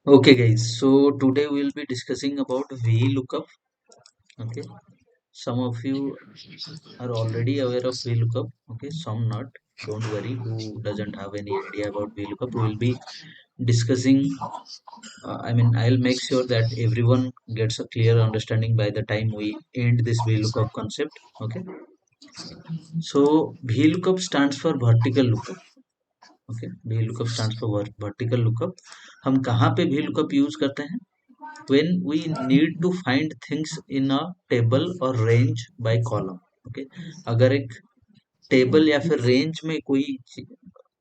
Okay, guys. So today we'll be discussing about VLOOKUP. Okay. Some of you are already aware of VLOOKUP. Okay. Some not. Don't worry. Who doesn't have any idea about VLOOKUP? We'll be discussing. I'll make sure that everyone gets a clear understanding by the time we end this VLOOKUP concept. Okay. So VLOOKUP stands for vertical lookup. Okay. VLOOKUP stands for vertical lookup. हम कहाँ पे VLOOKUP use करते हैं? when we need to find things in a table or range by column. Okay. अगर एक table या फिर range में कोई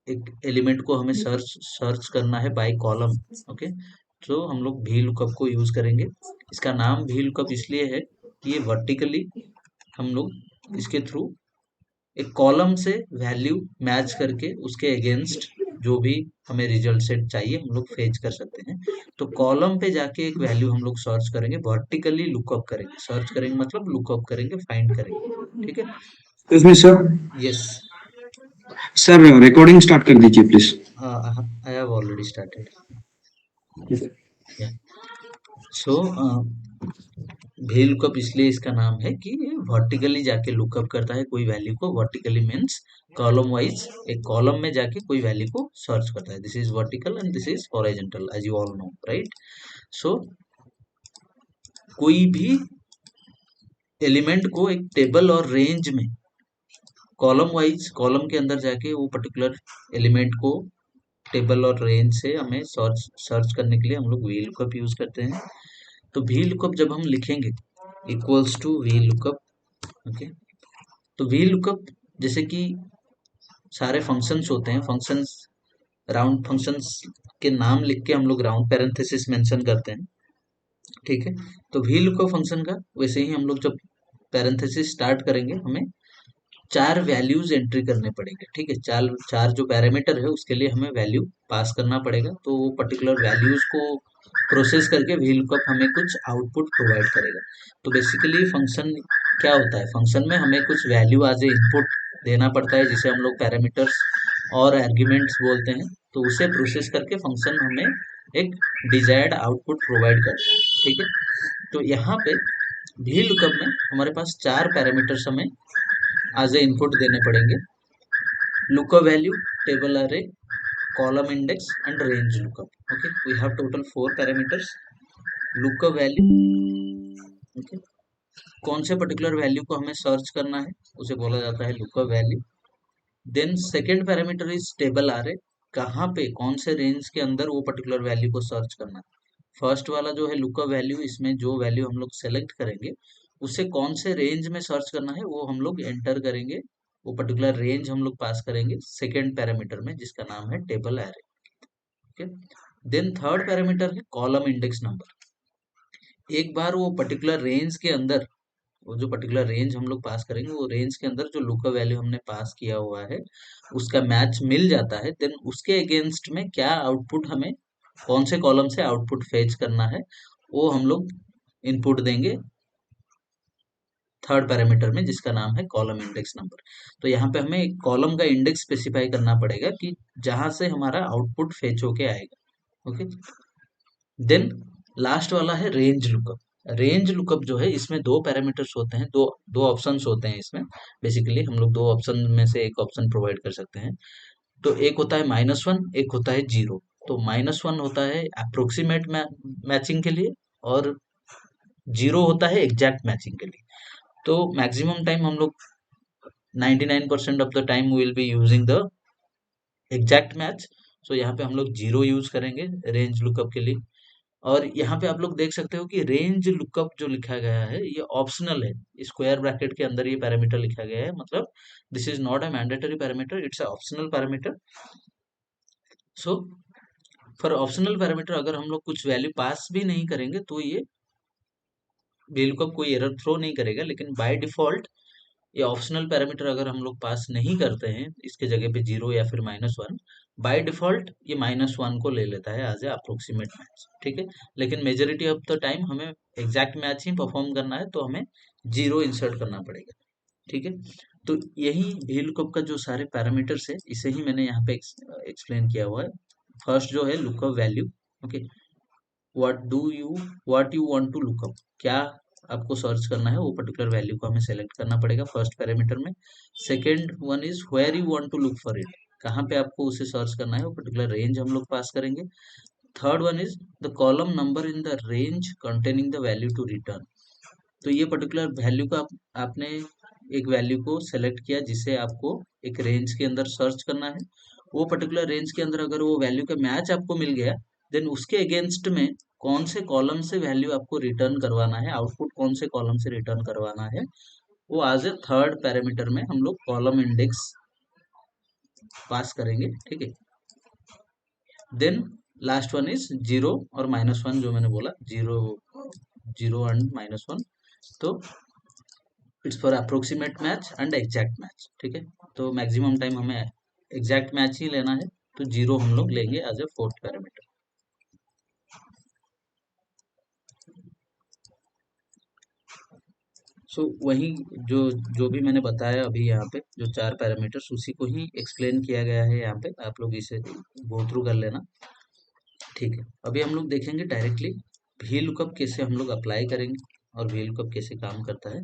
एक एलिमेंट को हमें सर्च करना है बाय कॉलम. ओके. तो हम लोग भी लुकअप को यूज करेंगे. इसका नाम भी लुकअप इसलिए है कि ये वर्टिकली हम लोग इसके थ्रू एक कॉलम से वैल्यू मैच करके उसके अगेंस्ट जो भी हमें रिजल्ट सेट चाहिए हम लोग फेच कर सकते हैं. तो कॉलम पे जाके एक वैल्यू हम लोग सर्च करेंगे, वर्टिकली लुकअप करेंगे. सर्च करेंगे मतलब लुकअप करेंगे, फाइंड करेंगे. ठीक है. Excuse me sir. Yes. Sir recording start कर दीजिए please. I have already started. So भी लुकअप इसलिए इसका नाम है कि ये वर्टिकली जाके लुकअप करता है कोई वैल्यू को. वर्टिकली मीन्स कॉलम वाइज एक कॉलम में जाके कोई वैल्यू को सर्च करता है. This is vertical and this is horizontal as you all know, right. So कोई भी एलिमेंट को एक टेबल और रेंज में कॉलम वाइज कॉलम के अंदर जाके वो पर्टिकुलर एलिमेंट को टेबल और रेंज से हमें सर्च करने के लिए हम लोग वी लुकअप यूज करते हैं. तो वी लुकअप जब हम लिखेंगे equals to V lookup. Okay. तो वी लुकअप जैसे कि सारे फंक्शंस होते हैं, फंक्शंस राउंड फंक्शंस के नाम लिख के हम लोग राउंड पैरेंथेसिस मेंशन करते हैं. ठीक है. तो वी लुकअप फंक्शन का वैसे ही हम लोग जब पैरेंथेसिस स्टार्ट करेंगे हमें चार वैल्यूज एंट्री करने पड़ेंगे. ठीक है. चार चार जो पैरामीटर है उसके लिए हमें वैल्यू पास करना पड़ेगा. तो वो पर्टिकुलर वैल्यूज को प्रोसेस करके वी लुकअप हमें कुछ आउटपुट प्रोवाइड करेगा. तो बेसिकली फंक्शन क्या होता है? फंक्शन में हमें कुछ वैल्यू एज ए इनपुट देना पड़ता है जिसे हम लोग पैरामीटर्स और आर्ग्यूमेंट्स बोलते हैं. तो उसे प्रोसेस करके फंक्शन हमें एक डिजायर्ड आउटपुट प्रोवाइड करता है. ठीक है. तो यहाँ पे भी लुकअप में हमारे पास चार पैरामीटर्स हमें एज ए इनपुट देने पड़ेंगे. lookup value, table array, column index and range lookup. Okay, we have total 4 parameters. lookup value. Okay, कौन से पर्टिकुलर वैल्यू को हमें सर्च करना है उसे बोला जाता है lookup value. Then second parameter is table array. कहाँ पे कौन से रेंज के अंदर वो पर्टिकुलर वैल्यू को सर्च करना है. फर्स्ट वाला जो है lookup value, इसमें जो वैल्यू हम लोग सेलेक्ट करेंगे उसे कौन से रेंज में सर्च करना है वो हम लोग एंटर करेंगे. वो पर्टिकुलर रेंज हम लोग पास करेंगे सेकेंड पैरामीटर में जिसका नाम है table array. Okay. Then third parameter है कॉलम इंडेक्स नंबर. एक बार वो पर्टिकुलर रेंज के अंदर वो जो पर्टिकुलर रेंज हम लोग पास करेंगे वो रेंज के अंदर जो लुकअप वैल्यू हमने पास किया हुआ है उसका मैच मिल जाता है. देन उसके अगेंस्ट में क्या आउटपुट हमें कौन से कॉलम से आउटपुट फेच करना है वो हम लोग इनपुट देंगे थर्ड पैरामीटर में जिसका नाम है कॉलम इंडेक्स नंबर. तो यहाँ पे हमें एक कॉलम का इंडेक्स स्पेसिफाई करना पड़ेगा कि जहां से हमारा आउटपुट फेच होके आएगा. ओके. देन लास्ट वाला है रेंज लुकअप. रेंज लुकअप जो है इसमें दो पैरामीटर्स होते हैं, दो दो ऑप्शंस होते हैं इसमें. बेसिकली हम लोग दो ऑप्शन में से एक ऑप्शन प्रोवाइड कर सकते हैं. तो एक होता है -1, एक होता है 0. तो -1 होता है अप्रोक्सीमेट मैचिंग के लिए और 0 होता है एग्जैक्ट मैचिंग के लिए. तो मैक्सिमम टाइम हम लोग 99% of the time will be using the exact match. So यहाँ पे हम लोग 0 यूज करेंगे रेंज लुकअप के लिए. और यहाँ पे आप लोग देख सकते हो कि रेंज लुकअप जो लिखा गया है ये ऑप्शनल है. स्क्वायर ब्रैकेट के अंदर ये पैरामीटर लिखा गया है, मतलब this is not a mandatory parameter, it's a optional parameter. So for optional parameter अगर हम लोग कुछ वैल्यू पास भी नहीं करेंगे तो ये लुकअप कोई एरर थ्रो नहीं करेगा. लेकिन बाय डिफॉल्ट ये ऑप्शनल पैरामीटर अगर हम लोग पास नहीं करते हैं इसके जगह पे 0 या फिर -1, बाय डिफॉल्ट ये -1 को ले लेता है एज ए अप्रोक्सीमेट मैच. ठीक है. लेकिन मेजोरिटी ऑफ द टाइम हमें एग्जैक्ट मैच ही परफॉर्म करना है तो हमें 0 इंसर्ट करना पड़ेगा. ठीक है. तो यही वी लुकअप का जो सारे पैरामीटर्स है इसे ही मैंने यहाँ पे एक्सप्लेन किया हुआ है. फर्स्ट जो है lookup value, okay, what you want to lookup, क्या आपको सर्च करना है वो पर्टिकुलर वैल्यू को हमें सेलेक्ट करना पड़ेगा फर्स्ट पैरामीटर में। Second one is where you want to look for it, कहाँ पे आपको उसे सर्च करना है वो पर्टिकुलर रेंज हम लोग पास करेंगे। Third one is the column number in the range containing the value to return, तो ये पर्टिकुलर वैल्यू का आपने एक वैल्यू को सेलेक्ट किया जिसे आपको एक रेंज के अंदर सर्च करना है। वो पर्टिकुलर रेंज के अंदर अगर वो वैल्यू का मैच आपको मिल गया, देन उसके अगेंस्ट में कौन से कॉलम से वैल्यू आपको रिटर्न करवाना है, आउटपुट कौन से कॉलम से रिटर्न करवाना है, वो एज ए थर्ड पैरामीटर में हम लोग कॉलम इंडेक्स पास करेंगे, ठीक है। Then last one is zero और -1, जो मैंने बोला जीरो, जीरो एंड -1, तो it's for approximate match and exact match, ठीक है। तो मैक्सिमम टाइम हमें एग्जैक्ट मैच ही लेना है, तो जीरो हम लोग लेंगे एज ए फोर्थ पैरामीटर। सो वही जो जो भी मैंने बताया अभी यहाँ पे जो चार पैरामीटर्स, उसी को ही एक्सप्लेन किया गया है यहाँ पे, आप लोग इसे गो थ्रू कर लेना, ठीक है। अभी हम लोग देखेंगे डायरेक्टली वी लुकअप कैसे हम लोग अप्लाई करेंगे और वी लुकअप कैसे काम करता है।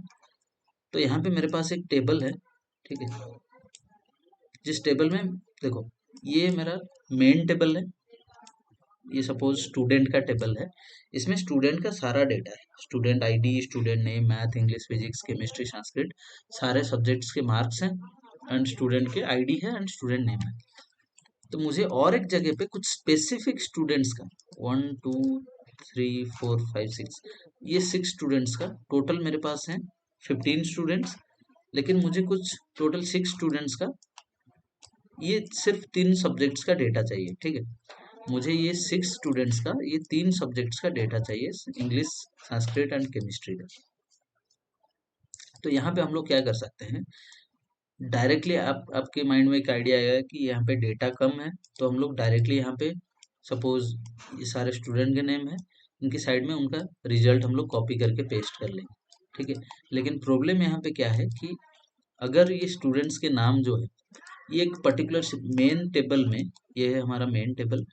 तो यहाँ पे मेरे पास एक टेबल है, ठीक है, जिस टेबल में देखो ये मेरा मेन टेबल है, ये सपोज स्टूडेंट का टेबल है, इसमें स्टूडेंट का सारा डेटा है, student ID, student name, math, English, physics, chemistry, Sanskrit, सारे सब्जेक्ट्स के मार्क्स हैं एंड स्टूडेंट के आईडी है एंड स्टूडेंट नेम है। तो मुझे और एक जगह पे कुछ स्पेसिफिक स्टूडेंट्स का 1 2 3 4 5 6, ये 6 स्टूडेंट्स का टोटल मेरे पास है 15 स्टूडेंट्स, लेकिन मुझे कुछ टोटल 6 स्टूडेंट्स का, ये सिर्फ 3 सब्जेक्ट्स का डेटा चाहिए, ठीक है। मुझे ये 6 स्टूडेंट्स का ये 3 सब्जेक्ट्स का डेटा चाहिए, इंग्लिश, संस्कृत एंड केमिस्ट्री का। तो यहाँ पे हम लोग क्या कर सकते हैं, डायरेक्टली आपके माइंड में एक आइडिया आएगा कि यहाँ पे डेटा कम है, तो हम लोग डायरेक्टली यहाँ पे सपोज ये सारे स्टूडेंट के नेम है, इनकी साइड में उनका रिजल्ट हम लोग कॉपी करके पेस्ट कर लेंगे, ठीक है। लेकिन प्रॉब्लम यहाँ पे क्या है कि अगर ये स्टूडेंट्स के नाम जो है ये एक पर्टिकुलर मेन टेबल में, ये है हमारा मेन टेबल,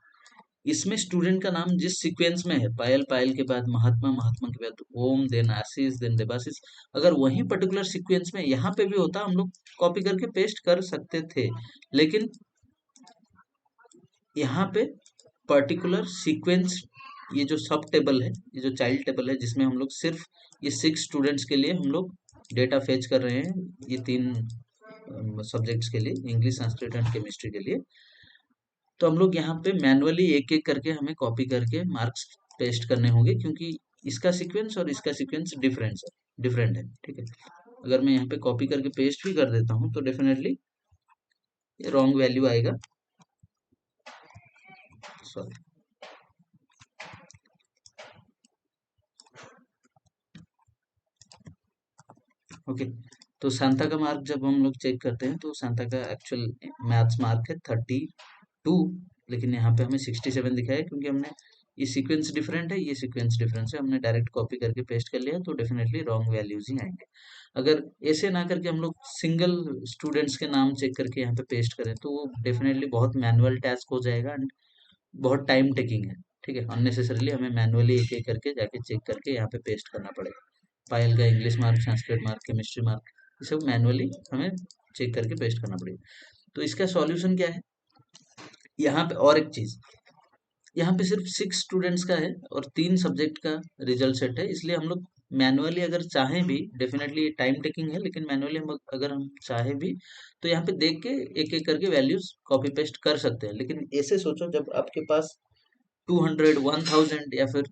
इसमें स्टूडेंट का नाम जिस सीक्वेंस में है, पायल, पायल के बाद महात्मा, महात्मा के बाद ओम, देन आशीष, देन देवाशीष, अगर वही पर्टिकुलर सीक्वेंस में यहाँ पे भी होता हम लोग कॉपी करके पेस्ट कर सकते थे, लेकिन यहाँ पे पर्टिकुलर सीक्वेंस, ये जो सब टेबल है, ये जो चाइल्ड टेबल है जिसमें हम लोग सिर्फ ये 6 स्टूडेंट्स के लिए हम लोग डेटा फेच कर रहे हैं, ये 3 सब्जेक्ट्स के लिए, इंग्लिश, संस्कृत एंड केमिस्ट्री के लिए, तो हम लोग यहाँ पे मैनुअली एक एक करके हमें कॉपी करके मार्क्स पेस्ट करने होंगे, क्योंकि इसका सीक्वेंस और इसका सीक्वेंस डिफरेंट है, ठीक है। अगर मैं यहाँ पे कॉपी करके पेस्ट भी कर देता हूँ तो डेफिनेटली ये रॉन्ग वैल्यू आएगा, सॉरी। ओके, तो सांता का मार्क जब हम लोग चेक करते हैं तो सांता का एक्चुअल मैथ्स मार्क है 32, लेकिन यहाँ पे हमें 67 दिखा है, क्योंकि हमने ये सीक्वेंस डिफरेंट है, ये सीक्वेंस डिफरेंस है, हमने डायरेक्ट कॉपी करके पेस्ट कर लिया, तो डेफिनेटली रॉन्ग वैल्यूज ही आएंगे। अगर ऐसे ना करके हम लोग सिंगल स्टूडेंट्स के नाम चेक करके यहाँ पे पेस्ट करें तो वो डेफिनेटली बहुत मैनुअल टास्क हो जाएगा एंड बहुत टाइम टेकिंग है, ठीक है। अननेसेसरीली हमें मैनुअली एक एक करके जाके चेक करके यहाँ पे पेस्ट करना पड़ेगा, पायल का English mark, Sanskrit mark, chemistry mark, ये सब मैनुअली हमें चेक करके पेस्ट करना पड़ेगा। तो इसका सॉल्यूशन क्या है, यहाँ पे और एक चीज, यहाँ पे सिर्फ 6 स्टूडेंट्स का है और 3 सब्जेक्ट का रिजल्ट सेट है, इसलिए हम लोग मैनुअली अगर चाहें भी, डेफिनेटली टाइम टेकिंग है, लेकिन मैनुअली हम अगर हम चाहें भी तो यहाँ पे देख के एक एक करके वैल्यूज कॉपी पेस्ट कर सकते हैं। लेकिन ऐसे सोचो जब आपके पास 200, 1000 या फिर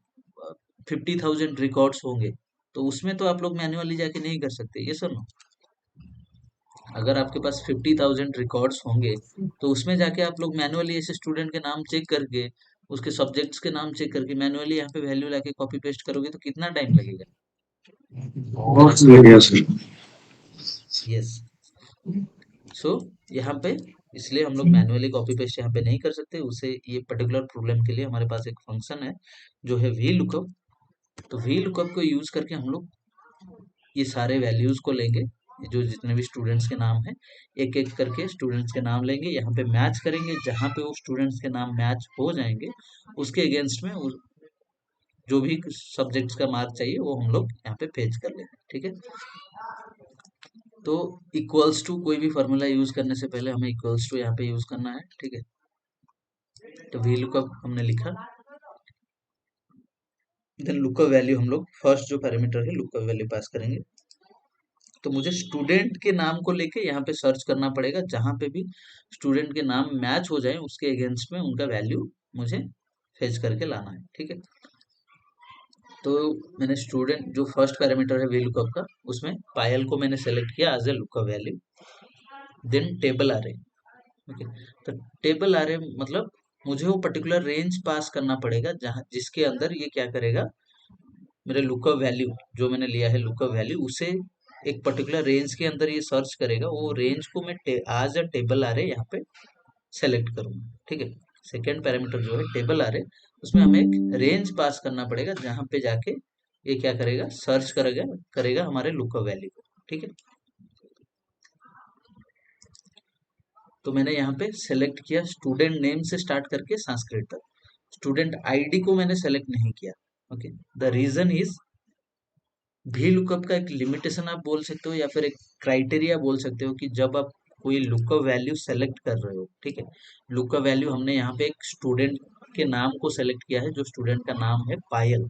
50,000 रिकॉर्ड्स होंगे, तो उसमें तो आप लोग मैन्युअली जाके नहीं कर सकते, ये सुनो। अगर आपके पास 50,000 रिकॉर्ड्स होंगे तो उसमें जाके आप लोग मैन्युअली ऐसे स्टूडेंट के नाम चेक करके, उसके सब्जेक्ट्स के नाम चेक करके मैन्युअली यहाँ पे वैल्यू लाके कॉपी पेस्ट करोगे तो कितना टाइम लगेगा। बहुत बढ़िया सर। यस, सो यहाँ पे इसलिए हम लोग मैन्युअली कॉपी पेस्ट यहाँ पे नहीं कर सकते, उसे ये पर्टिकुलर प्रॉब्लम के लिए हमारे पास एक फंक्शन है जो है वी लुकअप। तो वी लुकअप को यूज करके हम लोग ये सारे वैल्यूज को लेंगे जो जितने भी स्टूडेंट्स के नाम है, एक एक करके स्टूडेंट्स के नाम लेंगे, यहाँ पे मैच करेंगे, जहाँ पे वो स्टूडेंट्स के नाम मैच हो जाएंगे उसके अगेंस्ट में जो भी सब्जेक्ट्स का मार्क चाहिए वो हम लोग यहाँ पे फेच कर लेंगे। ठीक है, तो इक्वल्स टू कोई भी फॉर्मूला यूज करने से पहले हमें इक्वल्स टू यहाँ पे यूज करना है। ठीक है, तो वी लुकअप हमने लिखा, देन लुकअप वैल्यू हम लोग फर्स्ट जो पैरामीटर है लुकअप वैल्यू पास करेंगे। तो मुझे स्टूडेंट के नाम को लेके यहाँ पे सर्च करना पड़ेगा, जहां पे भी स्टूडेंट के नाम मैच हो जाए उसके अगेंस्ट में उनका वैल्यू मुझे फेच करके लाना है। ठीक है, तो मैंने स्टूडेंट जो फर्स्ट पैरामीटर है वी लुकअप का, उसमें पायल को मैंने सेलेक्ट किया as a lookup value, then table array. Okay, तो टेबल आरे मतलब मुझे वो पर्टिकुलर रेंज पास करना पड़ेगा जहां जिसके अंदर ये क्या करेगा, मेरे लुकअप वैल्यू जो मैंने लिया है लुकअप वैल्यू उसे एक पर्टिकुलर रेंज के अंदर ये सर्च करेगा, वो रेंज को मैं आज अ टेबल आ रहे यहाँ पे सेलेक्ट करूंगा। ठीक है, सेकेंड पैरामीटर जो है टेबल आ रहे, उसमें हमें एक रेंज पास करना पड़ेगा जहां पे जाके ये क्या करेगा, सर्च करेगा करेगा हमारे लुकअप वैल्यू को। ठीक है, तो मैंने यहाँ पे सेलेक्ट किया स्टूडेंट नेम से स्टार्ट करके संस्कृत तक, स्टूडेंट आईडी को मैंने सेलेक्ट नहीं किया। ओके, द रीजन इज भी लुकअप का एक लिमिटेशन आप बोल सकते हो या फिर एक क्राइटेरिया बोल सकते हो कि जब आप कोई लुकअप वैल्यू सेलेक्ट कर रहे हो। ठीक है, लुकअप वैल्यू हमने यहाँ पे एक स्टूडेंट के नाम को सेलेक्ट किया है, जो स्टूडेंट का नाम है पायल।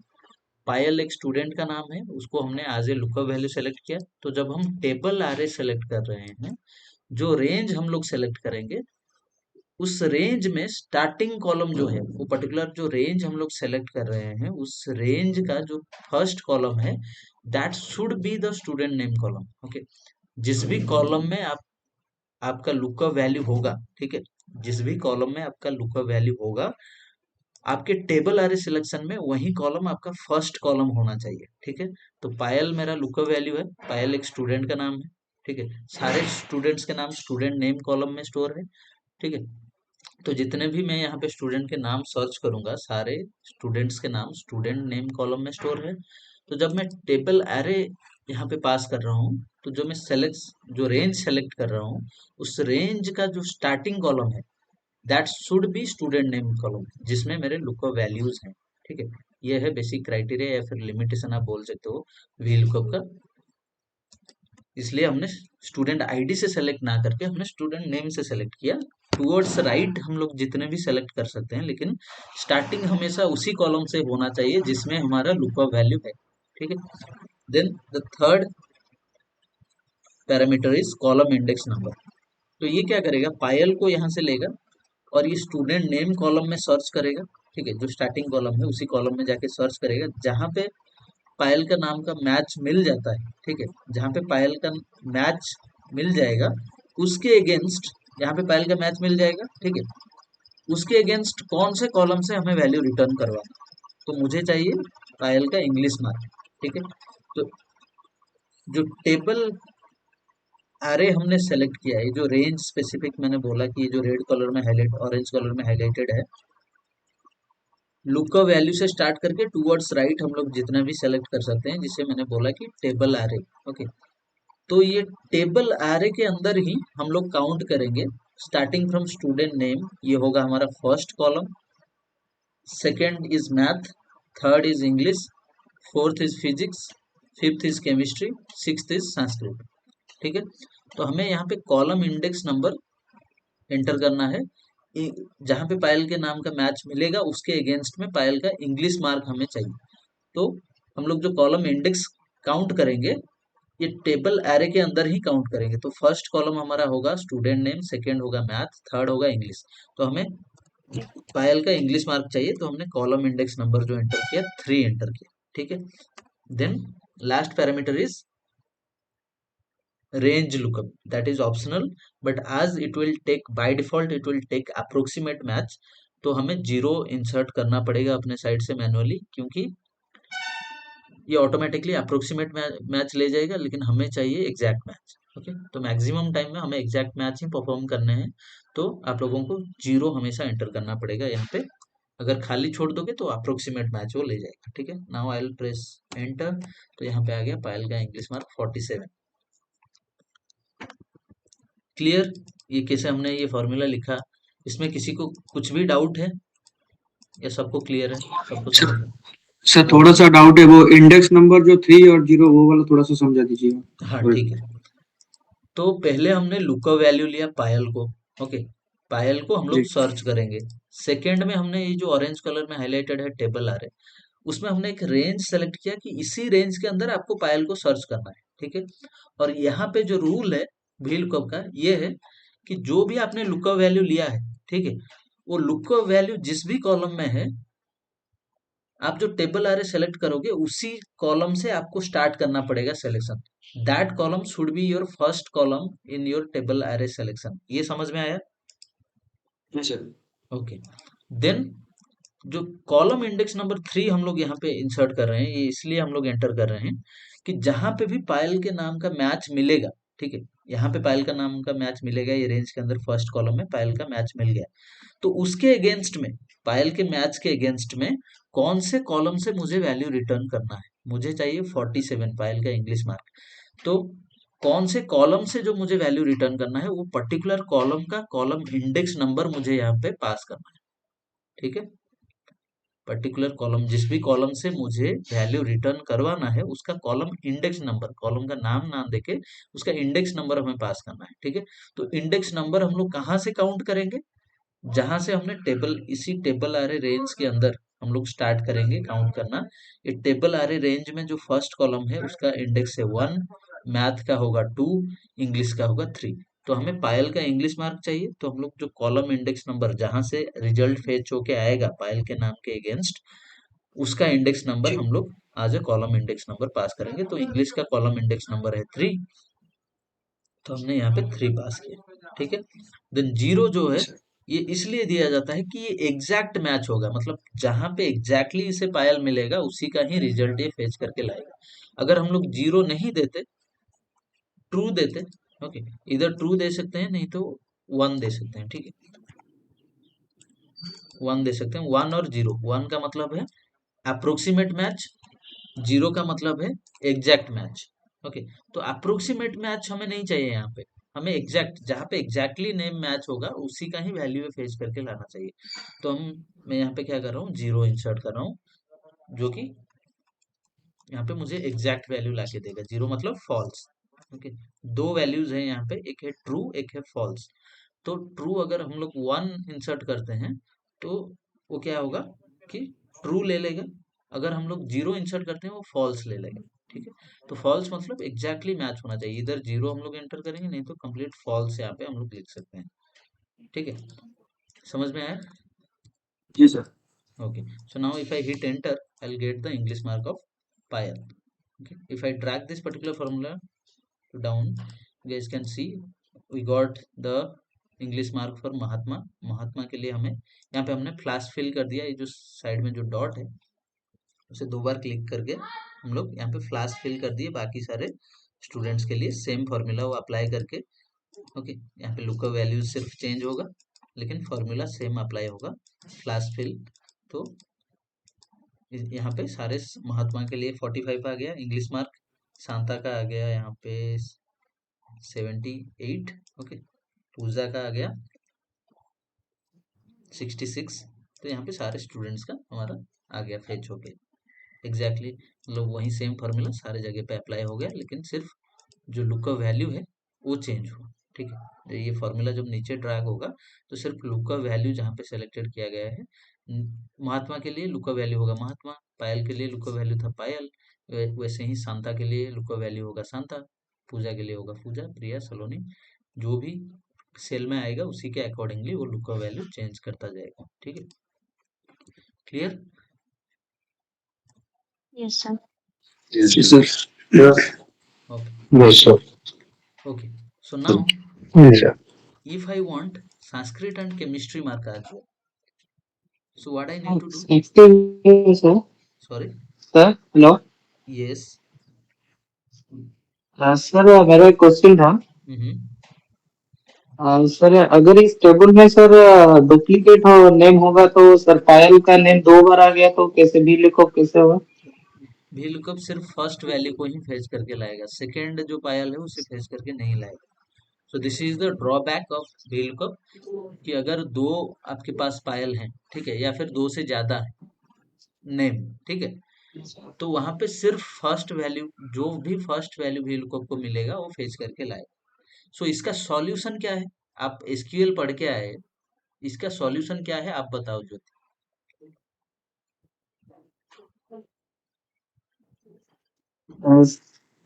पायल एक स्टूडेंट का नाम है, उसको हमने as a lookup value select किया। तो जब हम टेबल आरे सेलेक्ट कर रहे हैं, जो रेंज हम लोग सेलेक्ट करेंगे उस रेंज में स्टार्टिंग कॉलम जो है, वो पर्टिकुलर जो रेंज हम लोग सेलेक्ट कर रहे हैं उस रेंज का जो फर्स्ट कॉलम है that should be the student name column. Okay, जिस भी कॉलम में आपका लुकअप वैल्यू होगा, ठीक है, जिस भी कॉलम में आपका लुकअप वैल्यू होगा आपके टेबल आरे सिलेक्शन में वही कॉलम आपका फर्स्ट कॉलम होना चाहिए। ठीक है, तो पायल मेरा लुकअप वैल्यू है, पायल एक स्टूडेंट का नाम है। ठीक है, सारे स्टूडेंट्स के नाम स्टूडेंट नेम कॉलम में स्टोर है। ठीक है, तो जितने भी मैं यहाँ पे स्टूडेंट के नाम सर्च करूंगा सारे स्टूडेंट्स के नाम स्टूडेंट नेम कॉलम में स्टोर है। तो जब मैं टेबल एरे यहाँ पे पास कर रहा हूँ, तो जो रेंज सेलेक्ट कर रहा हूँ उस रेंज का जो स्टार्टिंग कॉलम है that should be student name column, जिसमें मेरे लुकअप वैल्यूज हैं। ठीक है, ये है बेसिक क्राइटेरिया या फिर लिमिटेशन आप बोल सकते हो वी लुकअप का। इसलिए हमने स्टूडेंट आईडी से सेलेक्ट ना करके हमने स्टूडेंट नेम से सेलेक्ट किया। टूवर्ड्स राइट हम लोग जितने भी सेलेक्ट कर सकते हैं, लेकिन स्टार्टिंग हमेशा उसी कॉलम से होना चाहिए जिसमें हमारा लुकअप वैल्यू है। ठीक है, then the third parameter is column index number. तो ये क्या करेगा, पायल को यहाँ से लेगा और ये स्टूडेंट नेम कॉलम में सर्च करेगा। ठीक है, जो स्टार्टिंग कॉलम है उसी कॉलम में जाके सर्च करेगा जहाँ पे पायल का नाम का मैच मिल जाता है। ठीक है, जहाँ पे पायल का मैच मिल जाएगा उसके अगेंस्ट, यहाँ पे पायल का मैच मिल जाएगा, ठीक है, उसके अगेंस्ट कौन से कॉलम से हमें वैल्यू रिटर्न करवाना, तो मुझे चाहिए पायल का इंग्लिश मार्क। ठीक है, तो जो टेबल अरे हमने सेलेक्ट किया है, जो रेंज स्पेसिफिक मैंने बोला कि ये जो रेड कलर में हाईलाइट ऑरेंज कलर में हाईलाइटेड है, लुकअप वैल्यू से स्टार्ट करके टूवर्ड्स राइट हम लोग जितना भी सेलेक्ट कर सकते हैं, जिसे मैंने बोला कि टेबल आरे। ओके, तो ये टेबल आरे के अंदर ही हम लोग काउंट करेंगे स्टार्टिंग फ्रॉम स्टूडेंट नेम, ये होगा हमारा first column, second is math, third is English, fourth is physics, fifth is chemistry, sixth is Sanskrit. ठीक है, तो हमें यहाँ पे कॉलम इंडेक्स नंबर एंटर करना है, जहाँ पे पायल के नाम का मैच मिलेगा उसके अगेंस्ट में पायल का इंग्लिश मार्क हमें चाहिए। तो हम लोग जो कॉलम इंडेक्स काउंट करेंगे ये टेबल एरे के अंदर ही काउंट करेंगे। तो फर्स्ट कॉलम हमारा होगा स्टूडेंट नेम, सेकेंड होगा मैथ, थर्ड होगा इंग्लिश। तो हमें पायल का इंग्लिश मार्क चाहिए, तो हमने कॉलम इंडेक्स नंबर जो एंटर किया 3 एंटर किया। ठीक है, then last parameter is range lookup, that is optional, but as it will take by default it will take approximate match, तो हमें 0 इंसर्ट करना पड़ेगा अपने साइड से मैनुअली, क्योंकि ये ऑटोमेटिकली अप्रोक्सीमेट मैच ले जाएगा, लेकिन हमें चाहिए एग्जैक्ट मैच। ओके, तो मैक्सिमम टाइम में हमें एग्जैक्ट मैच ही परफॉर्म करने हैं, तो आप लोगों को 0 हमेशा एंटर करना पड़ेगा यहाँ पे। अगर खाली छोड़ दोगे तो अप्रोक्सीमेट मैच वो ले जाएगा। ठीक है, now I will press enter, तो यहाँ पे आ गया पायल का इंग्लिश मार्क 47। क्लियर? ये कैसे हमने ये फॉर्मूला लिखा, इसमें किसी को कुछ भी डाउट है या सबको क्लियर है, सबको समझ सर में? सर थोड़ा बोलो। सा डाउट है, वो इंडेक्स नंबर जो 3 और 0 वो वाला थोड़ा सा समझा हाँ दीजिएगा। ठीक है। तो पहले हमने लुकअप वैल्यू लिया पायल को। ओके, पायल को हम लोग जी सर्च करेंगे। सेकंड में हमने ये जो ऑरेंज कलर में हाईलाइटेड है टेबल आ रहे, उसमें हमने एक रेंज सेलेक्ट किया कि इसी रेंज के अंदर आपको पायल को सर्च करना है। ठीक है, और यहाँ पे जो रूल है वी लुकअप का ये है कि जो भी आपने लुकअप वैल्यू लिया है, ठीक है, वो लुकअप वैल्यू जिस भी कॉलम में है, आप जो टेबल आरे सेलेक्ट करोगे उसी कॉलम से आपको स्टार्ट करना पड़ेगा selection. That column should be your first column in your table अरे सिलेक्शन। ये समझ में आया? जी सर। ओके, देन जो कॉलम इंडेक्स नंबर 3 हम लोग यहाँ पे इंसर्ट कर रहे हैं, ये इसलिए हम लोग एंटर कर रहे हैं कि जहां पे भी पायल के नाम का मैच मिलेगा, ठीक है, यहाँ पे पायल का नाम का मैच मिलेगा, ये रेंज के अंदर फर्स्ट कॉलम में पायल का मैच मिल गया, तो उसके अगेंस्ट में, पायल के मैच के अगेंस्ट में कौन से कॉलम से मुझे वैल्यू रिटर्न करना है? मुझे चाहिए 47 पायल का इंग्लिश मार्क। तो कौन से कॉलम से जो मुझे वैल्यू रिटर्न करना है, वो पर्टिकुलर कॉलम का कॉलम इंडेक्स नंबर मुझे यहाँ पे पास करना है। ठीक है, पर्टिकुलर कॉलम, जिस भी कॉलम से मुझे वैल्यू रिटर्न करवाना है उसका कॉलम इंडेक्स नंबर, कॉलम का नाम ना देके उसका इंडेक्स नंबर हमें पास करना है। ठीक है, तो इंडेक्स नंबर हम लोग कहाँ से काउंट करेंगे? जहां से हमने टेबल, इसी टेबल आरे रेंज के अंदर हम लोग स्टार्ट करेंगे काउंट करना। ये टेबल आरे रेंज में जो फर्स्ट कॉलम है उसका इंडेक्स है 1, मैथ का होगा 2, इंग्लिश का होगा 3। तो हमें पायल का इंग्लिश मार्क चाहिए, तो हम लोग जो कॉलम इंडेक्स नंबर जहां से रिजल्ट फेच होके आएगा पायल के नाम के अगेंस्ट, उसका इंडेक्स नंबर जी हम लोग आज ए कॉलम इंडेक्स नंबर पास करेंगे। तो इंग्लिश का कॉलम इंडेक्स नंबर है 3, तो हमने यहाँ पे 3 पास किया। ठीक है, देन 0 जो है सर। ये इसलिए दिया जाता है कि ये एग्जैक्ट मैच होगा, मतलब जहां पे एग्जैक्टली इसे पायल मिलेगा उसी का ही रिजल्ट ये फेच करके लाएगा। अगर हम लोग 0 नहीं देते, ट्रू देते, ओके, इधर ट्रू दे सकते हैं, नहीं तो 1 दे सकते हैं। ठीक है, 1 दे सकते हैं, 1 और 0। 1 का मतलब है अप्रोक्सीमेट मैच, 0 का मतलब है एग्जैक्ट मैच। ओके, तो अप्रोक्सीमेट मैच हमें नहीं चाहिए यहाँ पे, हमें एग्जैक्ट, जहाँ पे एग्जैक्टली नेम मैच होगा उसी का ही वैल्यू फेच करके लाना चाहिए। तो मैं यहाँ पे क्या कर रहा हूँ, 0 इंसर्ट कर रहा हूँ, जो कि यहाँ पे मुझे एग्जैक्ट वैल्यू लाके देगा। 0 मतलब फॉल्स। ओके, दो वैल्यूज हैं यहाँ पे, एक है ट्रू एक है फॉल्स। तो ट्रू अगर हम लोग 1 इंसर्ट करते हैं तो वो क्या होगा कि ट्रू ले लेगा। अगर हम लोग 0 इंसर्ट करते हैं वो फॉल्स ले लेगा। ठीक है, तो फॉल्स मतलब एग्जैक्टली मैच होना चाहिए। इधर 0 हम लोग एंटर करेंगे, नहीं तो कंप्लीट फॉल्स यहाँ पे हम लोग लिख सकते हैं। ठीक है, समझ में आया? जी sir. Okay, so now if I hit enter, I'll get the English mark of Payal. Okay, if I drag this particular formula to down, you guys can see we got the English mark for Mahatma. महात्मा के लिए हमें यहाँ पे हमने flash fill कर दिया, ये जो साइड में जो डॉट है उसे 2 बार क्लिक करके हम लोग यहाँ पे फ्लैश फिल कर दिए। बाकी सारे स्टूडेंट्स के लिए सेम फॉर्मूला वो अप्लाई करके, ओके, यहाँ पे लुकअप वैल्यूज सिर्फ चेंज होगा लेकिन फॉर्मूला सेम अप्लाई होगा, फ्लैश फिल। तो यहाँ पे सारे महात्मा के लिए 45 आ गया इंग्लिश मार्क, शांता का आ गया यहाँ पे 78, ओके, पूजा का आ गया 66। तो यहाँ पे सारे स्टूडेंट्स का हमारा आ गया फेच हो गया एग्जैक्टली, मतलब वही सेम फार्मूला सारे जगह पे अप्लाई हो गया, लेकिन सिर्फ जो लुक का वैल्यू है वो चेंज हुआ। ठीक है, तो ये फार्मूला जब नीचे ड्रैग होगा तो सिर्फ लुक का वैल्यू जहाँ पे सेलेक्टेड किया गया है, महात्मा के लिए लुक का वैल्यू होगा महात्मा, पायल के लिए लुक का वैल्यू था पायल, वैसे ही शांता के लिए लुक का वैल्यू होगा शांता, पूजा के लिए होगा पूजा, प्रिया, सलोनी, जो भी सेल में आएगा उसी के अकॉर्डिंगली वो लुक का वैल्यू चेंज करता जाएगा। ठीक है, क्लियर? Yes, sir. जी sir. Okay, Yes, sir. Okay, so now Yes, sir. if I want Sanskrit and chemistry mark as well, so what I need to do? Excuse me, sir. Sorry, Sir, hello. yes, sir मेरा एक question था। mm-hmm. Sir अगर इस table में sir duplicate हो name होगा तो sir पायल का नेम 2 बार आ गया तो कैसे भी लिखो कैसे होगा? भी लुकअप सिर्फ फर्स्ट वैल्यू को ही फेच करके लाएगा, सेकंड जो पायल है उसे फेच करके नहीं लाएगा। So this is the drawback of VLOOKUP कि अगर दो आपके पास पायल हैं, ठीक है, या फिर दो से ज्यादा है नेम, ठीक है, तो वहां पे सिर्फ फर्स्ट वैल्यू, जो भी फर्स्ट वैल्यू VLOOKUP को मिलेगा वो फेच करके लाए। सो इसका सॉल्यूशन क्या है? आप SQL पढ़ के आए, इसका सॉल्यूशन क्या है आप बताओ ज्योति।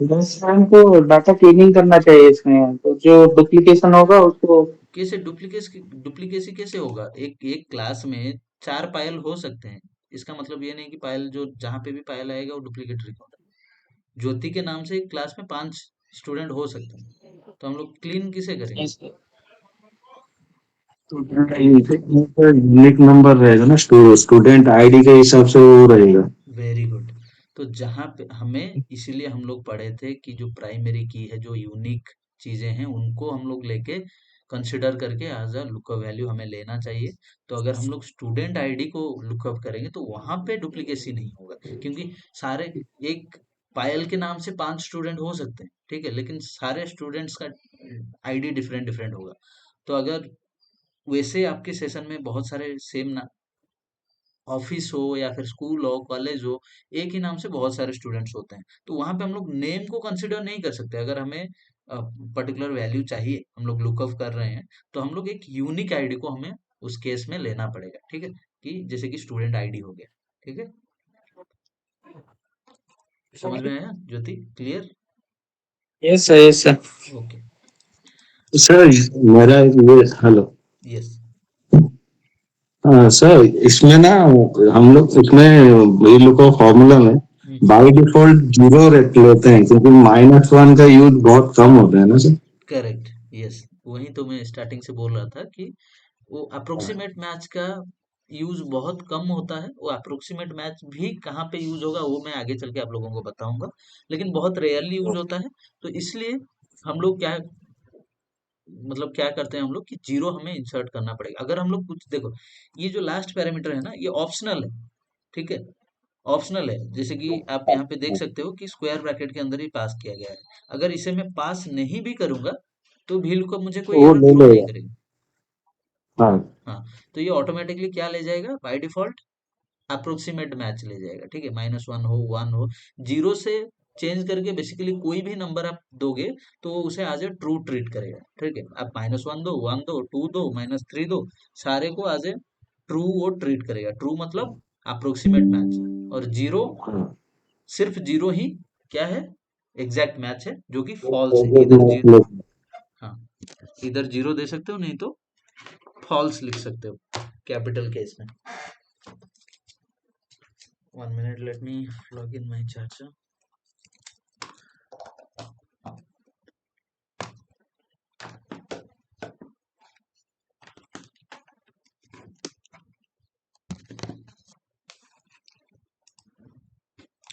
बस हमको डाटा क्लीनिंग करना चाहिए इसमें, तो जो डुप्लीकेशन होगा उसको। कैसे डुप्लीकेसी कैसे होगा? एक एक क्लास में चार पायल हो सकते हैं, इसका मतलब ये नहीं कि पायल जो जहां पे भी पायल आएगा वो डुप्लीकेट रिकॉर्ड है। ज्योति के नाम से एक क्लास में 5 स्टूडेंट हो सकते हैं, तो हम लोग क्लीन किसे करेंगे? यूनिक नंबर रहेगा ना, स्टूडेंट आईडी के हिसाब से वो रहेगा। Very good. तो जहां पे हमें, इसीलिए हम लोग पढ़े थे कि जो प्राइमरी की है, जो यूनिक चीजें हैं, उनको हम लोग लेके कंसिडर करके एज अ लुकअप वैल्यू हमें लेना चाहिए। तो अगर हम लोग स्टूडेंट आईडी को लुकअप करेंगे तो वहां पे डुप्लीकेसी नहीं होगा, क्योंकि सारे, एक पायल के नाम से 5 स्टूडेंट हो सकते हैं, ठीक है, लेकिन सारे स्टूडेंट्स का आईडी डिफरेंट डिफरेंट होगा। तो अगर वैसे आपके सेशन में बहुत सारे सेम ऑफिस हो या फिर स्कूल हो, कॉलेज हो, एक ही नाम से बहुत सारे स्टूडेंट्स होते हैं, तो वहां पे हम लोग नेम को कंसिडर नहीं कर सकते। अगर हमें पर्टिकुलर वैल्यू चाहिए, हम लोग लुकअप कर रहे हैं, तो हम लोग एक यूनिक आईडी को हमें उस केस में लेना पड़ेगा, ठीक है, कि जैसे कि स्टूडेंट आईडी हो गया, ठीक है। समझ में आया Jyoti? Clear? Yes sir, yes sir. Okay. Sir मेरा ये हेलो। यस। हाँ सर, इसमें ना हम लोग इसमें ये लोग का फॉर्मूला में बाय डिफॉल्ट जीरो रख लेते हैं, क्योंकि -1 का यूज बहुत कम होता है ना सर। करेक्ट। यस, वही तो मैं स्टार्टिंग से बोल रहा था कि वो अप्रोक्सीमेट मैच का यूज बहुत कम होता है। वो अप्रोक्सीमेट मैच भी कहाँ पे यूज होगा वो मैं आगे चल के आप लोगों को बताऊंगा, लेकिन बहुत रेयरली यूज होता है। तो इसलिए हम लोग क्या, मतलब क्या करते हैं हम लोग कि जीरो हमें इंसर्ट करना पड़ेगा। अगर हम लोग कुछ देखो, ये जो लास्ट पैरामीटर है ना, ये ऑप्शनल है, ठीक है, ऑप्शनल है। जैसे कि आप यहाँ पे देख सकते हो कि स्क्वायर ब्रैकेट के अंदर ही पास किया गया है। अगर इसे मैं पास नहीं भी करूंगा तो भी लुकअप मुझे कोई वो एरर ले थ्रो नहीं लेगा। करेगा। हाँ हाँ, तो ये ऑटोमेटिकली क्या ले जाएगा बाय डिफॉल्ट? अप्रोक्सीमेट मैच ले जाएगा, ठीक है, -1 हो, 1 हो, जीरो से चेंज करके बेसिकली कोई भी नंबर आप दोगे तो वो उसे एज ए ट्रू ट्रीट करेगा, ठीक है। आप -1 दो, 1 दो, 2 दो, -3 दो, सारे को एज ए ट्रू वो ट्रीट करेगा। ट्रू मतलब अप्रोक्सीमेट मैच, और जीरो हाँ। सिर्फ जीरो ही क्या है? एग्जैक्ट मैच है, जो कि फॉल्स है। इधर जीरो, हाँ, इधर जीरो दे सकते हो, नहीं तो फॉल्स लिख सकते हो कैपिटल केस में। 1 minute, let me log in my charger.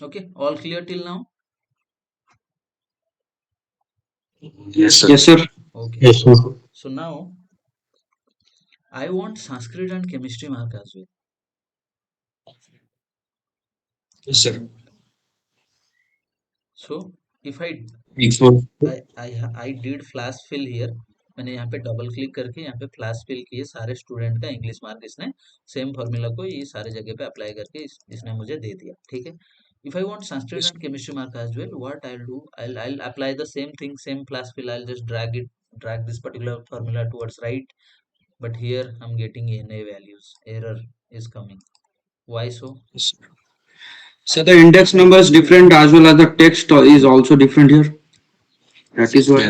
Okay, all clear till now? Yes sir. Okay, yes sir. so now I want Sanskrit and chemistry mark as well. Yes sir. So if I X1। I did flash fill here, मैंने यहाँ पे double click करके यहाँ पे flash fill किए सारे student का English mark. इसने सेम फॉर्मूला को ये सारे जगह पे अप्लाई करके इसने मुझे दे दिया, ठीक है। If I want Sanskrit and chemistry mark as well, what I'll do, I'll apply the same thing, same flash fill. I'll just drag this particular formula towards right, but here I'm getting NA values. Error is coming. Why so? So the index number is different as well as the text is also different here. That is why.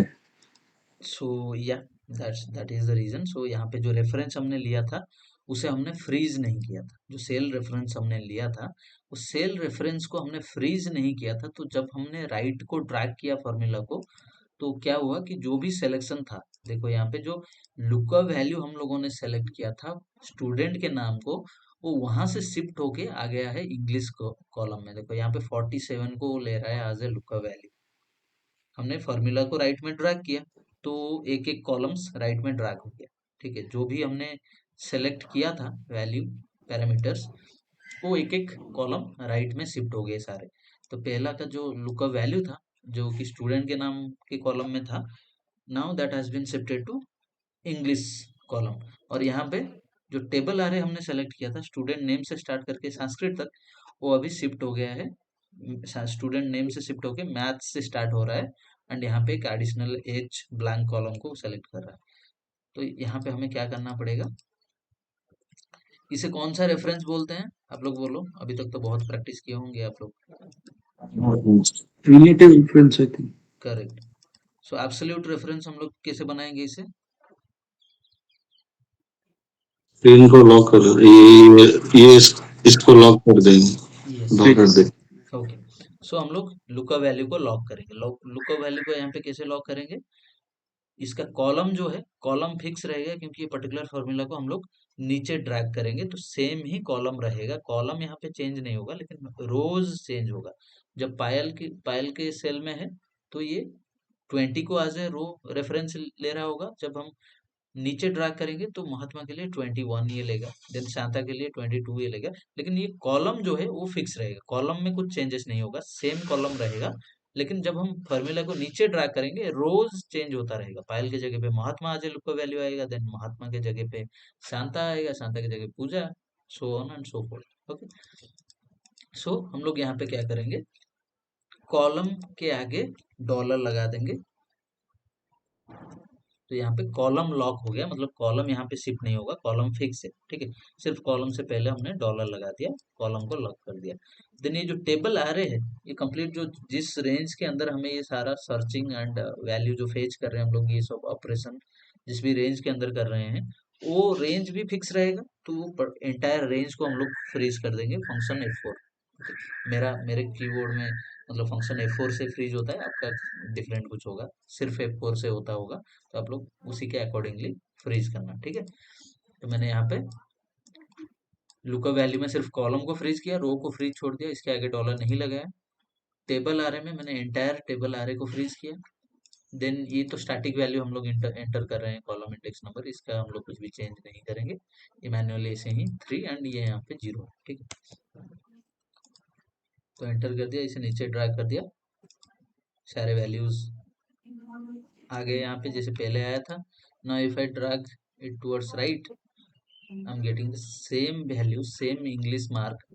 सो या that is the reason. सो यहाँ पे जो reference हमने लिया था उसे हमने freeze नहीं किया था। जो सेल रेफरेंस हमने लिया था उस सेल रेफरेंस को हमने फ्रीज नहीं किया था। तो जब हमने राइट को ड्रैग किया फॉर्मूला को, तो क्या हुआ कि जो भी सिलेक्शन था, देखो यहाँ पे जो लुकअप वैल्यू हम लोगों ने सेलेक्ट किया था स्टूडेंट के नाम को, वो वहां से शिफ्ट होके आ गया है इंग्लिश कॉलम में। देखो यहाँ पे 47 को वो ले रहा है एज ए लुकअप वैल्यू। हमने फॉर्मूला को राइट में ड्रैग किया तो एक एक कॉलम्स राइट में ड्रैग हो गया, ठीक है। जो भी हमने सेलेक्ट किया था वैल्यू पैरामीटर्स, वो एक एक कॉलम राइट में शिफ्ट हो गए सारे। तो पहला का जो लुकअप वैल्यू था जो कि स्टूडेंट के नाम के कॉलम में था, now that has been shifted to English column. और यहाँ पे जो टेबल आरे हमने सेलेक्ट किया था स्टूडेंट नेम से स्टार्ट करके संस्कृत तक, वो अभी शिफ्ट हो गया है, स्टूडेंट नेम से शिफ्ट होके मैथ्स से स्टार्ट हो रहा है, एंड यहाँ पे एक एडिशनल एच ब्लैंक कॉलम को सेलेक्ट कर रहा है। तो यहाँ पे हमें क्या करना पड़ेगा, इसे कौन सा रेफरेंस बोलते हैं आप लोग बोलो, अभी तक तो बहुत प्रैक्टिस किए होंगे आप लोग। Relative reference I think. Correct. So absolute reference हम लोग कैसे बनाएंगे इसे, स्क्रीन को लॉक कर ये इसको लॉक कर देंगे, यस, लॉक कर दे। ओके। सो हम लोग लुकअप वैल्यू को लॉक करेंगे, लुकअप वैल्यू को यहाँ पे कैसे लॉक करेंगे, इसका कॉलम जो है कॉलम फिक्स रहेगा, क्योंकि ये पर्टिकुलर फॉर्मूला को हम लोग नीचे ड्रैग करेंगे तो सेम ही कॉलम रहेगा, कॉलम यहाँ पे चेंज नहीं होगा लेकिन रोज चेंज होगा। जब पायल के सेल में है तो ये 20 को एज ए रो रेफरेंस ले रहा होगा, जब हम नीचे ड्रैग करेंगे तो महात्मा के लिए 21 ये लेगा, देन शांता के लिए 22 ये लेगा, लेकिन ये कॉलम जो है वो फिक्स रहेगा, कॉलम में कुछ चेंजेस नहीं होगा, सेम कॉलम रहेगा। लेकिन जब हम फॉर्मूला को नीचे ड्रैग करेंगे रोज चेंज होता रहेगा, पायल के जगह पे महात्मा आज लुक वैल्यू आएगा, देन महात्मा के जगह पे शांता आएगा, शांता की जगह Puja, so on and so forth. Okay, so हम लोग यहाँ पे क्या करेंगे, कॉलम के आगे डॉलर लगा देंगे, तो यहाँ पे कॉलम लॉक हो गया, मतलब कॉलम यहाँ पे शिफ्ट नहीं होगा, कॉलम फिक्स है, ठीक है। सिर्फ कॉलम से पहले हमने डॉलर लगा दिया, कॉलम को लॉक कर दिया। देन ये जो टेबल आ रहे है ये कंप्लीट, जो जिस रेंज के अंदर हमें ये सारा सर्चिंग एंड वैल्यू जो फेच कर रहे हैं हम लोग, ये सब ऑपरेशन जिस भी रेंज के अंदर कर रहे हैं वो रेंज भी फिक्स रहेगा, तो वो एंटायर रेंज को हम लोग फ्रीज कर देंगे फंक्शन F4। मेरे कीबोर्ड में मतलब फंक्शन F4 से फ्रीज होता है, आपका डिफरेंट कुछ होगा, सिर्फ F4 से होता होगा, तो आप लोग उसी के अकॉर्डिंगली फ्रीज करना, ठीक है। तो मैंने यहाँ पे लुकअप वैल्यू में सिर्फ कॉलम को फ्रीज किया, रो को फ्रीज छोड़ दिया, इसके आगे डॉलर नहीं लगाया। टेबल आरे में मैंने एंटायर टेबल आरे को फ्रीज किया। देन ये तो स्टैटिक वैल्यू हम लोग एंटर कर रहे हैं, कॉलम इंडेक्स नंबर, इसका हम लोग कुछ भी चेंज नहीं करेंगे, ये मैन्युअली ऐसे ही 3 एंड ये यहाँ पे 0, ठीक है। तो एंटर कर दिया, इसे नीचे ड्रैग कर दिया, सारे वैल्यूज आ गए यहाँ पे जैसे पहले आया था। Now if I drag it towards right, I am getting the same value, same English mark,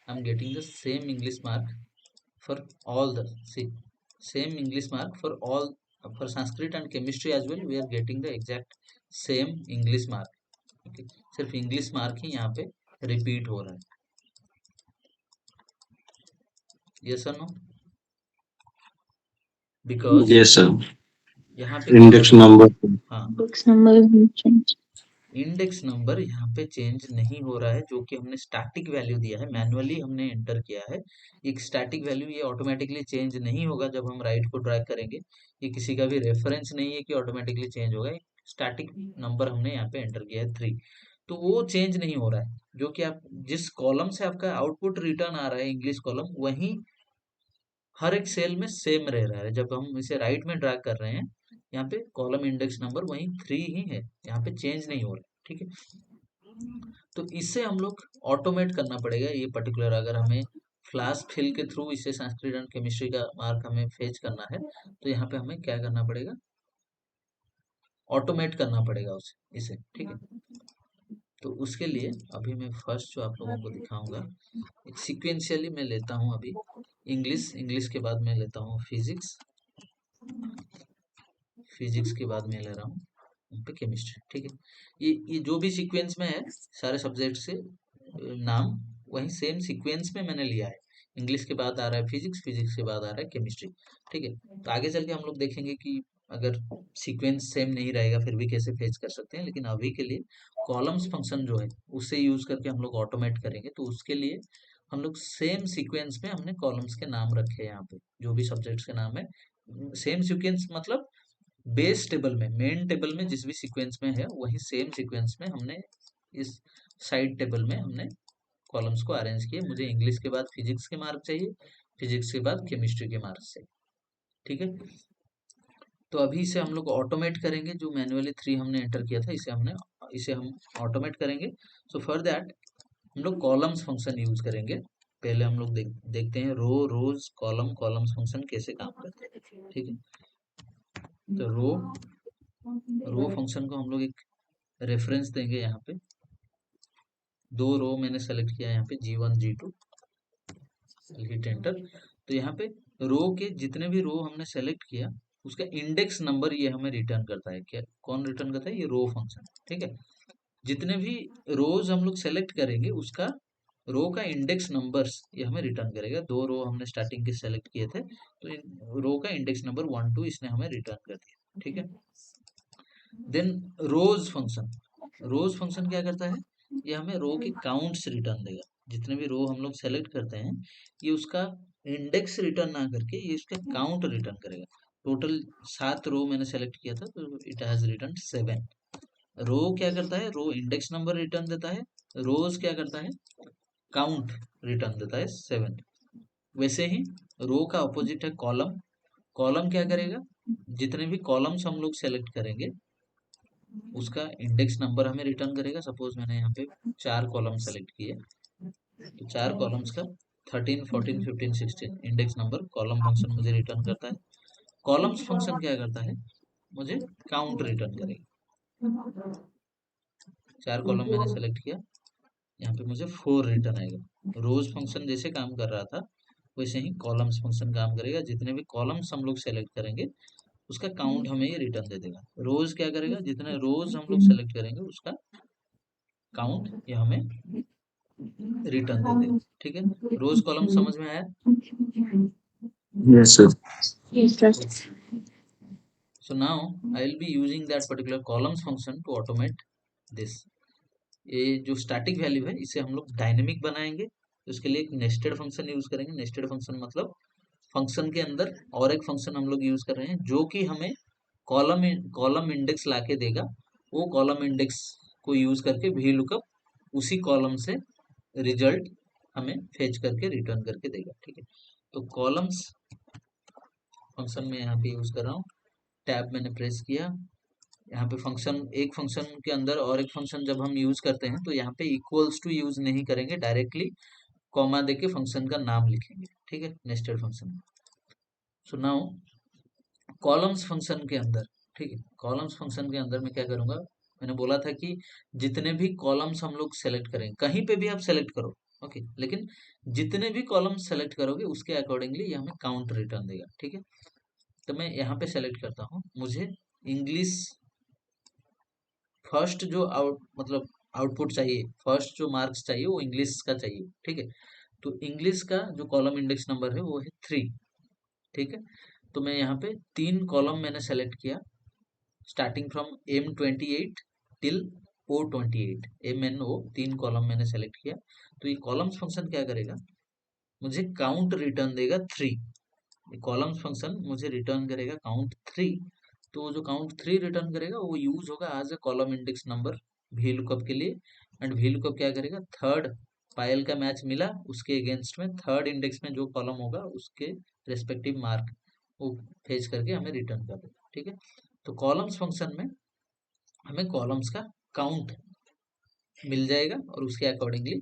I am getting the same English mark for all the same English mark for all, for Sanskrit and chemistry as well we are getting the exact same English mark, okay? सिर्फ English mark ही यहाँ पे repeat हो रहा है, yes और no, because yes sir, यहाँ पे क्या हो इंडेक्स रहा है, नंबर। हाँ Books number has been changed. Index number यहाँ पे चेंज नहीं हो रहा है, जो कि हमने स्टैटिक वैल्यू दिया है, मैन्युअली हमने एंटर किया है एक स्टैटिक वैल्यू, ये ऑटोमेटिकली चेंज नहीं होगा जब हम राइट को ड्रैग करेंगे, ये किसी का भी रेफरेंस नहीं है कि ऑटोमेटिकली चेंज होगा, स्टैटिक नंबर हमने यहाँ पे एंटर किया है 3, तो वो चेंज नहीं हो रहा है, जो कि आप जिस कॉलम से आपका आउटपुट रिटर्न आ रहा है इंग्लिश कॉलम, वही हर एक सेल में सेम रह रहा है, जब हम इसे राइट में ड्रैग कर रहे हैं यहाँ पे कॉलम इंडेक्स नंबर वही 3 ही है, यहाँ पे चेंज नहीं हो रहा है, ठीक है। तो इससे हम लोग ऑटोमेट करना पड़ेगा ये पर्टिकुलर, अगर हमें फ्लैश फिल के थ्रू इसे संस्कृत एंड केमिस्ट्री का मार्क हमें फेच करना है, तो यहाँ पे हमें क्या करना पड़ेगा, ऑटोमेट करना पड़ेगा इसे, ठीक है। तो उसके लिए अभी मैं फर्स्ट जो आप लोगों को दिखाऊंगा, एक सिक्वेंशियली मैं लेता हूँ अभी इंग्लिश के बाद मैं लेता हूँ फिजिक्स के बाद मैं ले रहा हूँ पे केमिस्ट्री, ठीक है। ये जो भी सीक्वेंस में है सारे सब्जेक्ट से नाम वही सेम सीक्वेंस में मैंने लिया है, इंग्लिश के बाद आ रहा है फिजिक्स के बाद आ रहा है केमिस्ट्री, ठीक है। तो आगे चल के हम लोग देखेंगे कि अगर सीक्वेंस सेम नहीं रहेगा फिर भी कैसे फेच कर सकते हैं, लेकिन अभी के लिए कॉलम्स फंक्शन जो है उससे यूज करके हम लोग ऑटोमेट करेंगे, तो उसके लिए हम लोग सेम सीक्वेंस में हमने कॉलम्स के नाम रखे हैं, यहाँ पे जो भी सब्जेक्ट्स के नाम है सेम सीक्वेंस, मतलब बेस टेबल में मेन टेबल में जिस भी सीक्वेंस में है वही सेम सीक्वेंस में हमने इस साइड टेबल में हमने कॉलम्स को अरेंज किए। मुझे इंग्लिश के बाद फिजिक्स के मार्क चाहिए, फिजिक्स के बाद केमिस्ट्री के मार्क्स चाहिए, ठीक है। तो अभी इसे हम लोग ऑटोमेट करेंगे, जो मैन्युअली 3 हमने एंटर किया था इसे हम ऑटोमेट करेंगे। सो फॉर दैट हम लोग कॉलम्स फंक्शन यूज करेंगे। पहले हम लोग देखते हैं रोज कॉलम्स फंक्शन कैसे काम करते हैं, ठीक है। तो रो फंक्शन को हम लोग एक रेफरेंस देंगे यहाँ पे। 2 रो मैंने सेलेक्ट किया यहाँ पे G1 G2, हिट एंटर। तो यहाँ पे रो के जितने भी रो हमने सेलेक्ट किया उसका इंडेक्स नंबर ये हमें रिटर्न करता है। क्या कौन रिटर्न करता है? ये रो फंक्शन, ठीक है। जितने भी रोज हम लोग सेलेक्ट करेंगे उसका रो का इंडेक्स नंबर्स ये हमें रिटर्न करेगा। 2 रो हमने स्टार्टिंग के सेलेक्ट किए थे तो इन रो का इंडेक्स नंबर 1 2 इसने हमें रिटर्न कर दिया, ठीक है। देन रोज फंक्शन क्या करता है? ये हमें रो के काउंट्स रिटर्न देगा। जितने भी रो हम लोग सेलेक्ट करते हैं ये उसका इंडेक्स रिटर्न ना करके ये उसका काउंट रिटर्न करेगा। टोटल 7 रो मैंने सेलेक्ट किया था तो इट हैज रिटर्न 7। रो क्या करता है? रो इंडेक्स नंबर रिटर्न देता है। रोज क्या करता है? काउंट रिटर्न देता है 7। वैसे ही रो का अपोजिट है कॉलम। कॉलम क्या करेगा? जितने भी कॉलम्स हम लोग सेलेक्ट करेंगे उसका इंडेक्स नंबर हमें रिटर्न करेगा। सपोज मैंने यहाँ पे 4 कॉलम सेलेक्ट किए तो 4 कॉलम्स का 13 14 15 16 इंडेक्स नंबर कॉलम फंक्शन मुझे रिटर्न करता है। कॉलम्स फंक्शन क्या करता है? मुझे काउंट रिटर्न करेगा। 4 कॉलम मैंने सेलेक्ट किया, यहाँ पे मुझे 4 रिटर्न आएगा। रोज फंक्शन जैसे काम कर रहा था वैसे ही कॉलम्स फंक्शन काम करेगा। जितने भी कॉलम्स हम लोग सेलेक्ट करेंगे उसका काउंट हमें ये रिटर्न दे देगा। रोज क्या करेगा? जितने रोज हम लोग सेलेक्ट करेंगे उसका काउंट ये हमें रिटर्न दे देगा, ठीक है। रोज कॉलम समझ में आया? Yes, sir. So now I will be using that particular columns function to automate this। ये जो स्टैटिक वैल्यू है इसे हम लोग डायनेमिक बनाएंगे तो उसके लिए एक नेस्टेड फंक्शन यूज करेंगे। नेस्टेड फंक्शन मतलब फंक्शन के अंदर और एक फंक्शन हम लोग यूज कर रहे हैं जो कि हमें कॉलम इंडेक्स लाके देगा। वो कॉलम इंडेक्स को यूज करके वी लुकअप उसी कॉलम से रिजल्ट हमें फेच करके रिटर्न करके देगा, ठीक है। तो कॉलम्स फंक्शन में यहाँ पे यूज कर रहा हूँ। टैब मैंने प्रेस किया, यहाँ पे फंक्शन एक फंक्शन के अंदर और एक फंक्शन जब हम यूज करते हैं तो यहाँ पे इक्वल्स टू यूज नहीं करेंगे, डायरेक्टली कॉमा देके फंक्शन का नाम लिखेंगे, ठीक है, nested function. So now columns function के अंदर, ठीक है, कॉलम्स फंक्शन के अंदर मैं क्या करूंगा? मैंने बोला था कि जितने भी कॉलम्स हम लोग सेलेक्ट करेंगे, कहीं पे भी आप सेलेक्ट करो, ओके, लेकिन जितने भी कॉलम्स सेलेक्ट करोगे उसके अकॉर्डिंगली ये हमें काउंट रिटर्न देगा, ठीक है। तो मैं यहाँ पे सेलेक्ट करता हूँ, मुझे इंग्लिश फर्स्ट जो मतलब आउटपुट चाहिए, फर्स्ट जो मार्क्स चाहिए वो इंग्लिश का चाहिए, ठीक है। तो इंग्लिश का जो कॉलम इंडेक्स नंबर है वो है 3, ठीक है। तो मैं यहाँ पे 3 कॉलम मैंने सेलेक्ट किया starting from M28 till O28, MNO 3 column मैंने सेलेक्ट किया। तो ये कॉलम्स फंक्शन क्या करेगा? मुझे काउंट रिटर्न देगा 3। ये कॉलम्स फंक्शन मुझे रिटर्न करेगा काउंट 3। तो वो जो काउंट 3 रिटर्न करेगा वो यूज होगा as a column index number V lookup के लिए। एंड वी लुकअप क्या करेगा? थर्ड पायल का मैच मिला उसके अगेंस्ट में थर्ड इंडेक्स में जो कॉलम होगा उसके रेस्पेक्टिव मार्क वो फेच करके हमें रिटर्न कर देगा, ठीक है। तो कॉलम्स फंक्शन में हमें कॉलम्स का काउंट मिल जाएगा और उसके अकॉर्डिंगली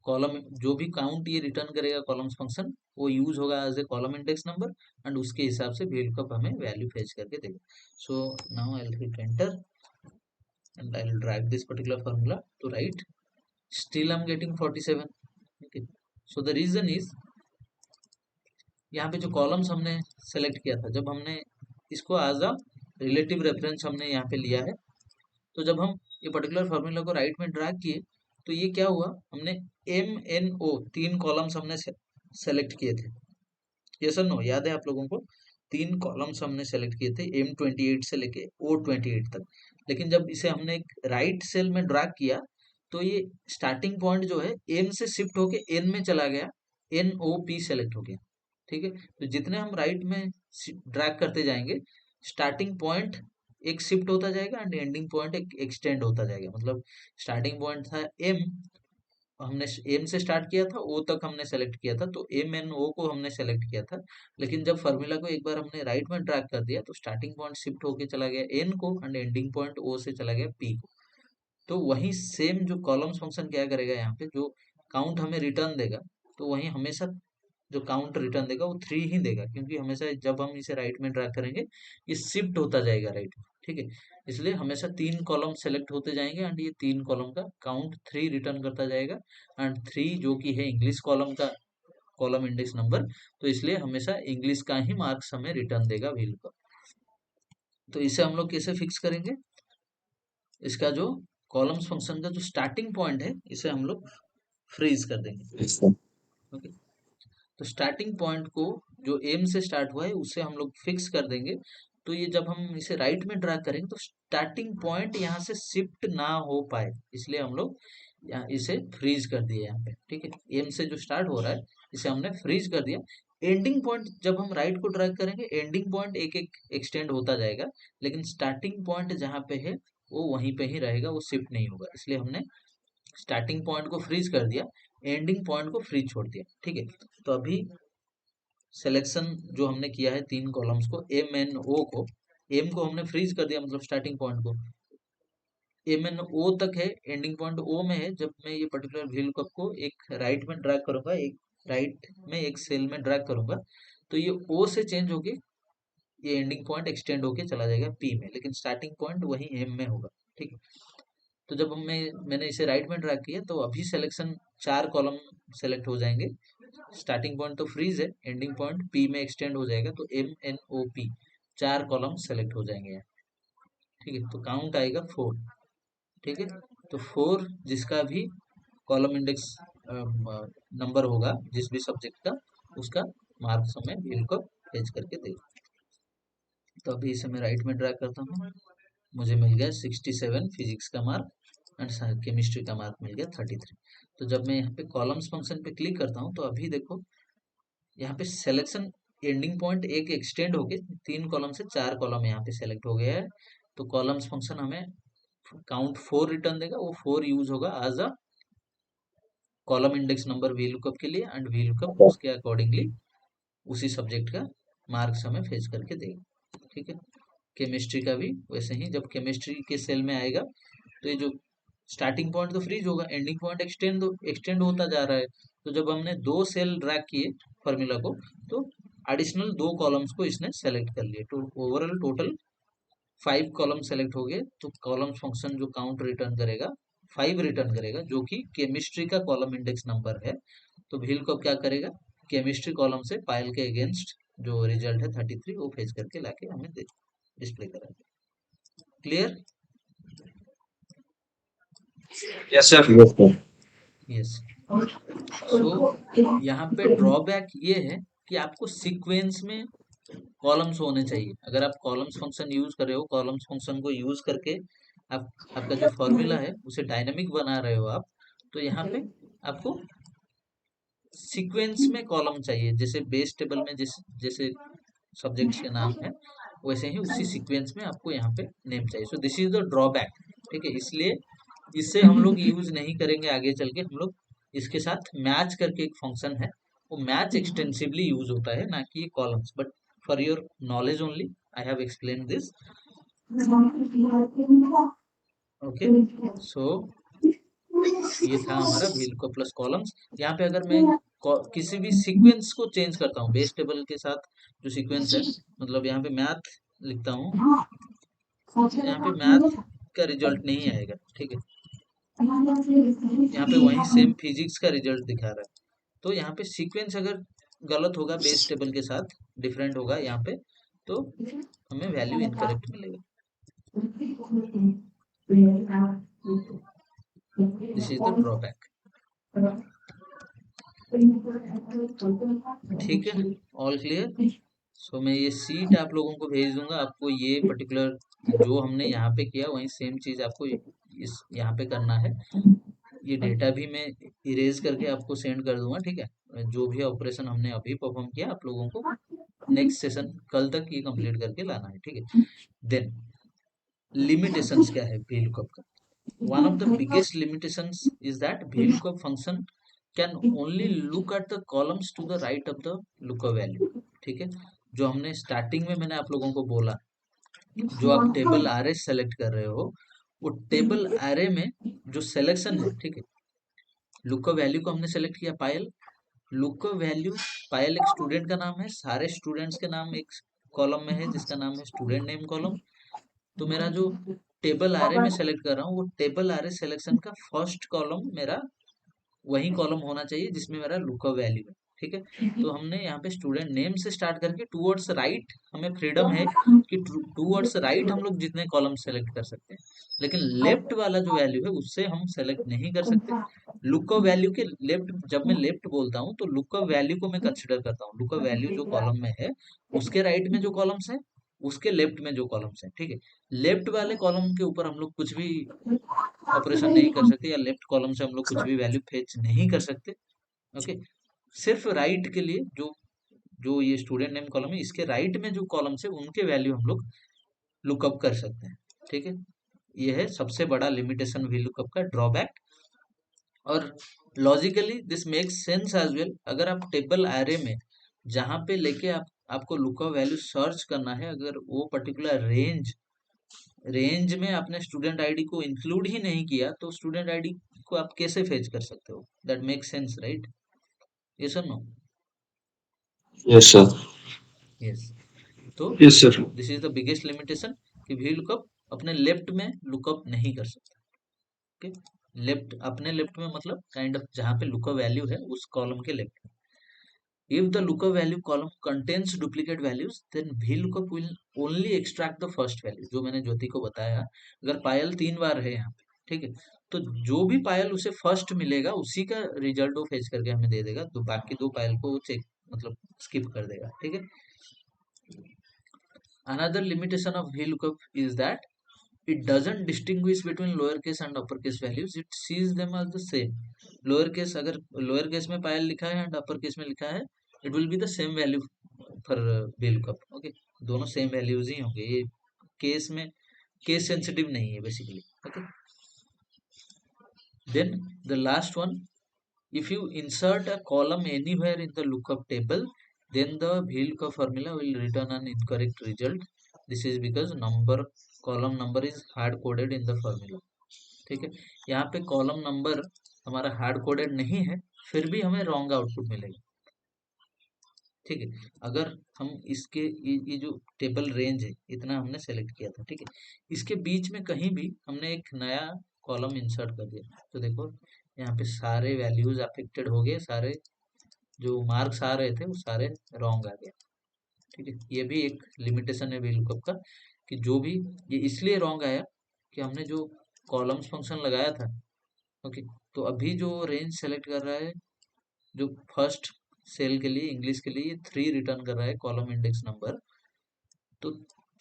कॉलम जो भी काउंट ये रिटर्न करेगा कॉलम्स फंक्शन वो यूज होगा as a column index number and उसके हिसाब से वी लुकअप हमें वैल्यू फेच करके देगा। So now I will hit enter and I will drag this particular formula to write. Still I'm getting 47. Okay. So the reason is यहाँ पे जो columns हमने सेलेक्ट किया था, जब हमने इसको एज अ रिलेटिव रेफरेंस हमने यहाँ पे लिया है, तो जब हम ये पर्टिकुलर फार्मूला को राइट में ड्रैग किए तो ये क्या हुआ? हमने MNO 3 कॉलम्स हमने सेलेक्ट किए थे। ये सर नो याद है आप लोगों को? 3 कॉलम्स हमने सेलेक्ट किए थे M28 से लेके O28 तक। लेकिन जब इसे हमने एक राइट सेल में ड्रैग किया तो ये स्टार्टिंग पॉइंट जो है M से शिफ्ट होके N में चला गया, NOP सेलेक्ट हो गया, ठीक है। तो जितने हम राइट में ड्रैग करते जाएंगे स्टार्टिंग पॉइंट एक शिफ्ट होता जाएगा एंड एंडिंग पॉइंट एक एक्सटेंड होता जाएगा। मतलब स्टार्टिंग पॉइंट था M, हमने M से स्टार्ट किया था, O तक हमने सेलेक्ट किया था, तो MNO को हमने सेलेक्ट किया था। लेकिन जब फार्मूला को एक बार हमने राइट में ड्रैग कर दिया तो स्टार्टिंग पॉइंट शिफ्ट होके चला गया N को एंड एंडिंग पॉइंट O से चला गया P को। तो वही सेम जो कॉलम्स फंक्शन क्या करेगा यहाँ पे, जो काउंट हमें रिटर्न देगा, तो वही हमेशा जो काउंट रिटर्न देगा वो 3 ही देगा, क्योंकि हमेशा जब हम इसे राइट में ड्रैग करेंगे ये शिफ्ट होता जाएगा राइट में, ठीक है। इसलिए हमेशा 3 कॉलम सेलेक्ट होते जाएंगे एंड ये 3 कॉलम का काउंट 3 रिटर्न करता जाएगा एंड 3 जो कि है इंग्लिश कॉलम का कॉलम इंडेक्स नंबर, तो इसलिए हमेशा इंग्लिश का ही मार्क्स हमें रिटर्न देगा VLOOKUP। तो इसे हम लोग कैसे फिक्स करेंगे, इसका जो कॉलम्स फंक्शन का जो स्टार्टिंग पॉइंट है इसे हम लोग फ्रीज कर देंगे, Yes, sir. ओके। तो स्टार्टिंग पॉइंट को जो एम से स्टार्ट हुआ है उसे हम लोग फिक्स कर देंगे। तो ये जब हम इसे राइट में ड्रैग करेंगे तो स्टार्टिंग पॉइंट यहाँ से शिफ्ट ना हो पाए, इसलिए हम लोग यहाँ इसे फ्रीज कर दिया यहाँ पे, ठीक है। एम से जो स्टार्ट हो रहा है इसे हमने फ्रीज कर दिया। एंडिंग पॉइंट जब हम राइट को ड्रैग करेंगे एंडिंग पॉइंट एक एक एक्सटेंड होता जाएगा, लेकिन स्टार्टिंग पॉइंट जहाँ पे है वो वहीं पे ही रहेगा, वो शिफ्ट नहीं होगा, इसलिए हमने स्टार्टिंग पॉइंट को फ्रीज कर दिया, एंडिंग पॉइंट को फ्रीज छोड़ दिया, ठीक है। तो अभी सिलेक्शन जो हमने किया है 3 कॉलम्स को एम एन ओ को, एम को हमने फ्रीज कर दिया मतलब स्टार्टिंग पॉइंट को, एम एन ओ तक है, एंडिंग पॉइंट ओ में है। जब मैं ये पर्टिकुलर VLOOKUP को एक राइट में ड्रैग करूंगा, एक राइट में एक सेल में ड्रैग करूंगा, तो ये ओ से चेंज होके ये एंडिंग पॉइंट एक्सटेंड होके चला जाएगा पी में, लेकिन स्टार्टिंग पॉइंट वही एम में होगा, ठीक है। तो जब मैंने इसे राइट में ड्रैग किया तो अभी सिलेक्शन 4 कॉलम सेलेक्ट हो जाएंगे। स्टार्टिंग पॉइंट तो फ्रीज है, एंडिंग पॉइंट पी में एक्सटेंड हो जाएगा, तो M N O P 4 column select हो जाएंगे यहाँ, ठीक है। तो काउंट आएगा 4, ठीक है। तो 4 जिसका भी कॉलम इंडेक्स नंबर होगा जिस भी सब्जेक्ट का, उसका मार्क्स हमें VLOOKUP फेच करके देगा। तो अभी इसे मैं राइट में ड्रैग करता हूँ, मुझे मिल गया 67 फिजिक्स का मार्क एंड केमिस्ट्री का मार्क मिल गया 33। तो जब मैं यहाँ पे कॉलम्स फंक्शन पे क्लिक करता हूँ तो अभी देखो यहाँ पे सिलेक्शन एंडिंग पॉइंट एक एक्सटेंड होके 3 कॉलम से 4 कॉलम यहाँ पे सेलेक्ट हो गया है। तो कॉलम्स फंक्शन हमें काउंट 4 रिटर्न देगा, वो 4 यूज होगा as a column index number VLOOKUP के लिए एंड VLOOKUP उसके अकॉर्डिंगली उसी सब्जेक्ट का मार्क्स हमें फेच करके देगा, ठीक है। केमिस्ट्री का भी वैसे ही, जब केमिस्ट्री के सेल में आएगा तो ये जो स्टार्टिंग पॉइंट तो फ्रीज होगा, एंडिंग पॉइंट एक्सटेंड होता जा रहा है। तो जब हमने 2 सेल ड्रैग किए फॉर्मूला को, तो एडिशनल 2 कॉलम्स को इसने सेलेक्ट कर लिए, तो ओवरऑल टोटल 5 कॉलम सेलेक्ट हो गए। तो कॉलम फंक्शन जो काउंट रिटर्न करेगा 5 रिटर्न करेगा, जो कि केमिस्ट्री का कॉलम इंडेक्स नंबर है। तो VLOOKUP क्या करेगा, केमिस्ट्री कॉलम से पायल के अगेंस्ट जो रिजल्ट है 33 वो फेच करके लाके हमें डिस्प्ले करेगा। Clear? Yes, sir. Yes, sir. Yes. So यहाँ पे ड्रॉबैक ये है कि आपको सीक्वेंस में कॉलम्स होने चाहिए। अगर आप कॉलम्स फंक्शन यूज कर रहे हो, कॉलम्स फंक्शन को यूज करके आप आपका जो फॉर्मूला है उसे डायनामिक बना रहे हो आप, तो यहाँ पे आपको सीक्वेंस में कॉलम चाहिए, जैसे बेस टेबल में जैसे सब्जेक्ट्स के नाम है वैसे ही उसी सीक्वेंस में आपको यहाँ पे नेम चाहिए। So this is the drawback, ठीक है। इसलिए इसे हम लोग यूज नहीं करेंगे आगे चल के, हम लोग इसके साथ मैच करके एक फंक्शन है, वो मैच एक्सटेंसिवली यूज होता है, ना कि ये columns. But for your knowledge only I have explain this, okay. So ये था हमारा VLOOKUP प्लस कॉलम्स। यहाँ पे अगर मैं किसी भी सीक्वेंस को चेंज करता हूँ बेस टेबल के साथ, जो सीक्वेंस है मतलब यहाँ पे मैथ लिखता हूँ, तो यहाँ पे मैथ का रिजल्ट नहीं आएगा, ठीक है। यहाँ पे वही सेम फिजिक्स का रिजल्ट दिखा रहा है। तो यहाँ पे सीक्वेंस अगर गलत होगा बेस टेबल के साथ डिफरेंट होगा यहाँ पे, तो हमें वैल्यू इनकरेक्ट मिलेगा। दिस इज द ड्रॉबैक, ठीक है। All clear? सो मैं ये सीट आप लोगों को भेज दूंगा, आपको ये पर्टिकुलर जो हमने यहाँ पे किया वही सेम चीज आपको इस यहाँ पे करना है। ये डेटा भी मैं इरेज करके आपको सेंड कर दूंगा, ठीक है। जो भी ऑपरेशन हमने अभी परफॉर्म किया आप लोगों को नेक्स्ट सेशन कल तक ये कंप्लीट करके लाना है, ठीक है। देन लिमिटेशंस क्या है VLOOKUP का? One of the biggest limitations is that VLOOKUP function can only look at the columns to the right of the lookup value, ठीक है। जो हमने स्टार्टिंग में मैंने आप लोगों को बोला, जो आप टेबल आरे सेलेक्ट कर रहे हो, वो टेबल आरे में जो सिलेक्शन है, ठीक है, लुकअप वैल्यू को हमने सेलेक्ट किया पायल, लुकअप वैल्यू, पायल एक स्टूडेंट का नाम है, सारे स्टूडेंट्स के नाम एक कॉलम में है जिसका नाम है स्टूडेंट नेम कॉलम। तो मेरा जो टेबल आरे में सेलेक्ट कर रहा हूँ, वो टेबल आरे सिलेक्शन का फर्स्ट कॉलम मेरा वही कॉलम होना चाहिए जिसमें मेरा लुकअप वैल्यू है। ठीक है, तो हमने यहाँ पे स्टूडेंट नेम से स्टार्ट करके टूवर्ड्स राइट हमें फ्रीडम है कि टूवर्ड्स राइट हम लोग जितने कॉलम सेलेक्ट कर सकते हैं, लेकिन लेफ्ट वाला जो वैल्यू है उससे हम सेलेक्ट नहीं कर सकते। लुकअप वैल्यू के लेफ्ट, जब मैं लेफ्ट बोलता हूँ तो लुकअप वैल्यू को मैं कंसिडर करता हूँ। लुकअप वैल्यू जो कॉलम में है उसके राइट में जो कॉलम्स है, उसके लेफ्ट में जो कॉलम्स है। ठीक है, लेफ्ट वाले कॉलम के ऊपर हम लोग कुछ भी ऑपरेशन नहीं कर सकते, या लेफ्ट कॉलम से हम लोग कुछ भी वैल्यू फेच नहीं कर सकते। ओके, सिर्फ राइट के लिए जो जो ये स्टूडेंट नेम कॉलम है, इसके राइट में जो कॉलम्स है उनके वैल्यू हम लोग लुकअप कर सकते हैं। ठीक है, ये है सबसे बड़ा लिमिटेशन वी लुकअप का ड्रॉबैक। और logically this makes sense as well. अगर आप टेबल एरे में जहां पे लेके आपको लुकअप वैल्यू सर्च करना है, अगर वो पर्टिकुलर रेंज में आपने स्टूडेंट आईडी को इंक्लूड ही नहीं किया, तो स्टूडेंट आईडी को आप कैसे फेच कर सकते हो? That makes sense, right? Yes और नो? Yes sir. यस। तो yes sir. This is the biggest limitation कि वी लुकअप अपने लेफ्ट में लुकअप नहीं कर सकता। ओके, लेफ्ट, अपने लेफ्ट में मतलब काइंड ऑफ जहां पे लुकअप वैल्यू है उस कॉलम के लेफ्ट में। If the lookup value column contains duplicate values, then VLOOKUP will only extract the first value। जो मैंने ज्योति को बताया, अगर पायल 3 बार है यहाँ पे, ठीक है, तो जो भी पायल उसे फर्स्ट मिलेगा उसी का रिजल्ट वो फेच करके हमें दे देगा, तो बाकी 2 पायल को वो चेक मतलब स्किप कर देगा। ठीक है, another limitation of VLOOKUP is that it doesn't distinguish between lowercase and uppercase values, it sees them as the same। Lower case, अगर लोअर केस में पायल लिखा है एंड अपर केस में लिखा है, it will be the same value for VLOOKUP। Okay, दोनों same values ही होंगे, ये केस में केस सेंसिटिव नहीं है basically. Okay, then the last one, if you insert a column anywhere in the lookup table, then the VLOOKUP formula will return an incorrect result। This is because column number is hard coded in the formula। ठीक है, यहाँ पे column number हमारा hard coded नहीं है, फिर भी हमें रॉन्ग आउटपुट मिलेगा। ठीक है, अगर हम इसके ये जो टेबल रेंज है इतना हमने सेलेक्ट किया था, ठीक है, इसके बीच में कहीं भी हमने एक नया कॉलम इंसर्ट कर दिया, तो देखो यहाँ पे सारे वैल्यूज अफेक्टेड हो गए, सारे जो मार्क्स आ रहे थे वो सारे रॉन्ग आ गए। ठीक है, ये भी एक लिमिटेशन है VLOOKUP का, कि जो भी ये इसलिए रॉन्ग आया कि हमने जो कॉलम्स फंक्शन लगाया था। ओके, तो अभी जो रेंज सेलेक्ट कर रहा है, जो फर्स्ट सेल के लिए इंग्लिश के लिए 3 रिटर्न कर रहा है कॉलम इंडेक्स नंबर, तो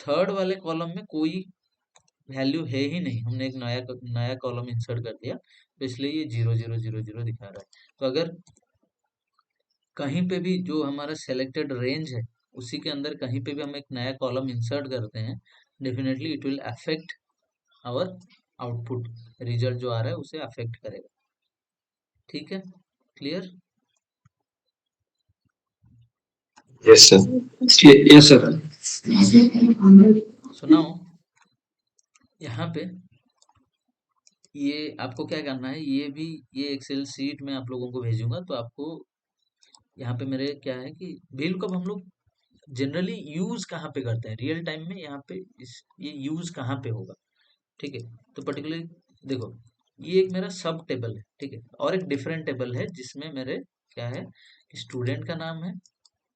थर्ड वाले कॉलम में कोई वैल्यू है ही नहीं, हमने एक नया कॉलम इंसर्ट कर दिया, तो इसलिए ये 0000 दिखा रहा है। तो अगर कहीं पे भी जो हमारा सेलेक्टेड रेंज है उसी के अंदर कहीं पे भी हम एक नया कॉलम इंसर्ट करते हैं, definitely it will affect our output, result जो आ रहा है उसे अफेक्ट करेगा। ठीक है, clear? Yes sir. Yes sir. सुनाओ, यहाँ पे ये आपको क्या करना है, ये भी ये एक्सेल सीट में आप लोगों को भेजूंगा, तो आपको यहाँ पे मेरे क्या है कि VLOOKUP हम लोग जनरली यूज कहाँ पे करते हैं रियल टाइम में, यहाँ पे ये यूज कहाँ पे होगा। ठीक है, तो पर्टिकुलरली देखो, ये एक मेरा सब टेबल है, ठीक है, और एक डिफरेंट टेबल है जिसमें मेरे क्या है कि स्टूडेंट का नाम है,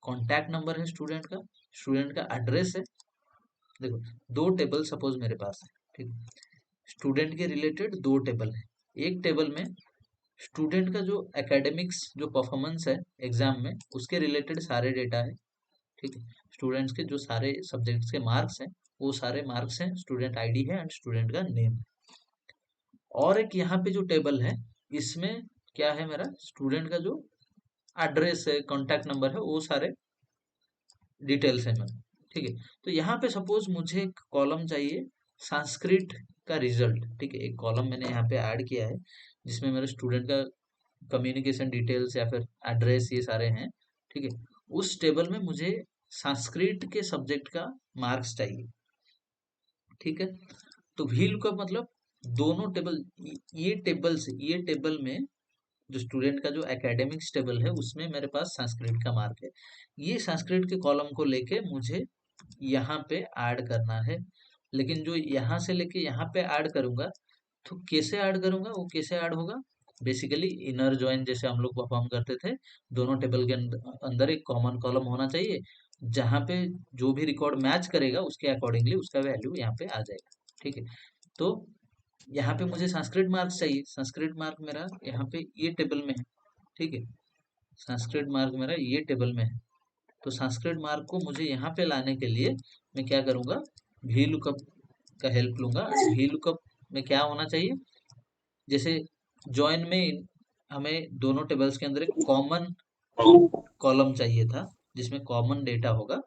कॉन्टैक्ट नंबर है स्टूडेंट का, स्टूडेंट का एड्रेस है। देखो, 2 टेबल सपोज मेरे पास है, ठीक, स्टूडेंट के रिलेटेड 2 टेबल है। एक टेबल में स्टूडेंट का जो एकेडमिक्स जो परफॉर्मेंस है एग्जाम में उसके रिलेटेड सारे डेटा है। ठीक है, स्टूडेंट्स के जो सारे सब्जेक्ट्स के मार्क्स हैं वो सारे मार्क्स हैं, स्टूडेंट आईडी है एंड स्टूडेंट का नेम है। और एक यहाँ पे जो टेबल है इसमें क्या है, मेरा स्टूडेंट का जो एड्रेस है, कॉन्टैक्ट नंबर है, वो सारे डिटेल्स है मेरा। ठीक है, तो यहाँ पे सपोज मुझे एक कॉलम चाहिए संस्कृत का रिजल्ट। ठीक है, एक कॉलम मैंने यहाँ पे ऐड किया है जिसमें मेरे स्टूडेंट का कम्युनिकेशन डिटेल्स या फिर एड्रेस ये सारे हैं। ठीक है, उस टेबल में मुझे संस्कृत के सब्जेक्ट का मार्क्स चाहिए। ठीक है, तो VLOOKUP मतलब दोनों टेबल, ये टेबल से ये टेबल में जो स्टूडेंट का जो एकेडमिक्स टेबल है उसमें मेरे पास संस्कृत का मार्क है। ये संस्कृत के कॉलम को लेके मुझे यहाँ पे ऐड करना है। लेकिन जो यहाँ से लेके यहाँ पे ऐड करूंगा, तो कैसे ऐड करूंगा, वो कैसे ऐड होगा? बेसिकली इनर जॉइन जैसे हम लोग परफॉर्म करते थे, दोनों टेबल के अंदर अंदर एक कॉमन कॉलम होना चाहिए, जहाँ पे जो भी रिकॉर्ड मैच करेगा उसके अकॉर्डिंगली उसका वैल्यू यहाँ पे आ जाएगा। ठीक है, तो यहाँ पे मुझे संस्कृत मार्क्स चाहिए। संस्कृत मार्क मेरा यहाँ पे ये टेबल में है। ठीक है, संस्कृत मार्क मेरा ये टेबल में है। तो संस्कृत मार्क को मुझे यहाँ पे लाने के लिए मैं क्या करूँगा, वी लुकअप का हेल्प लूंगा। वी लुकअप में क्या होना चाहिए, जैसे जॉइन में हमें दोनों टेबल्स के अंदर एक कॉमन कॉलम चाहिए था जिसमें कॉमन डेटा होगा,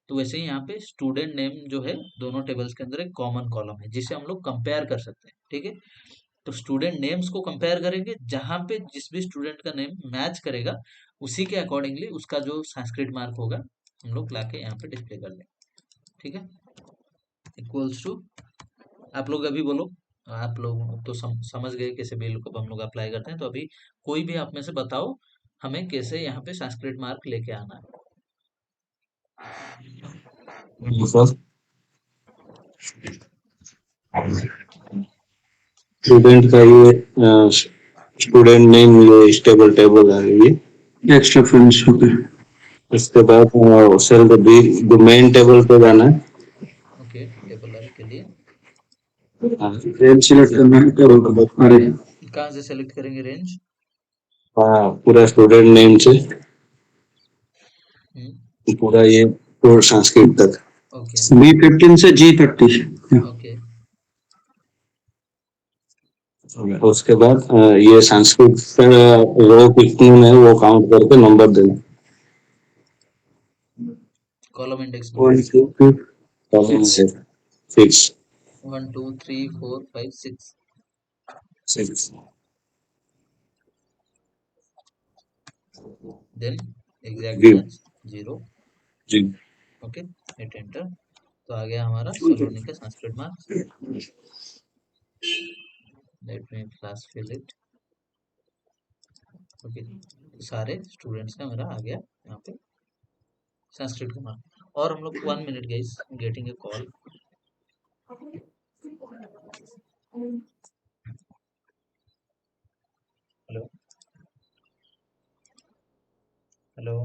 तो वैसे ही यहाँ पे स्टूडेंट नेम जो है दोनों टेबल्स के अंदर एक कॉमन कॉलम है जिसे हम लोग कंपेयर कर सकते हैं। ठीक है, तो स्टूडेंट नेम्स को कंपेयर करेंगे, जहां पे जिस भी स्टूडेंट का नेम मैच करेगा उसी के अकॉर्डिंगली उसका जो संस्कृत मार्क होगा हम लोग लाके यहाँ पे डिस्प्ले कर लेंगे। ठीक है, इक्वल्स टू, आप लोग अभी बोलो, आप लोग तो समझ गए कैसे बिल को हम लोग अप्लाई करते हैं, तो अभी कोई भी आप में से बताओ हमें कैसे यहाँ पे संस्कृत मार्क लेके आना है। सर स्टूडेंट का ये स्टूडेंट नेम, ये स्टेबल टेबल है ये एक्स्ट्रा फील्ड्स होते हैं। इसके बाद सेल द मेन टेबल पे जाना है। ओके, टेबल आर के लिए रेंज सिलेक्ट करना है टेबल। अरे कहाँ से सेलेक्ट करेंगे रेंज? हाँ, पूरा स्टूडेंट नेम से पूरा ये कोर्स संस्कृत तक, ओके B15 से G30। ओके उसके बाद ये संस्कृत रो कितने में वो काउंट करके नंबर देना। कॉलम इंडेक्स 1 2 3 कॉलम है 6 1 2 3 4 5 6, 6 देन एग्जैक्ट गिव मैच 0। जी। ओके, हिट एंटर, तो आ गया हमारा सलोनी का Sanskrit marks. Let me class fill it. Okay, सारे स्टूडेंट्स का मेरा आ गया यहाँ पे संस्कृत का मार्क्स। और हम लोग 1 minute guys, getting a call. Hello hello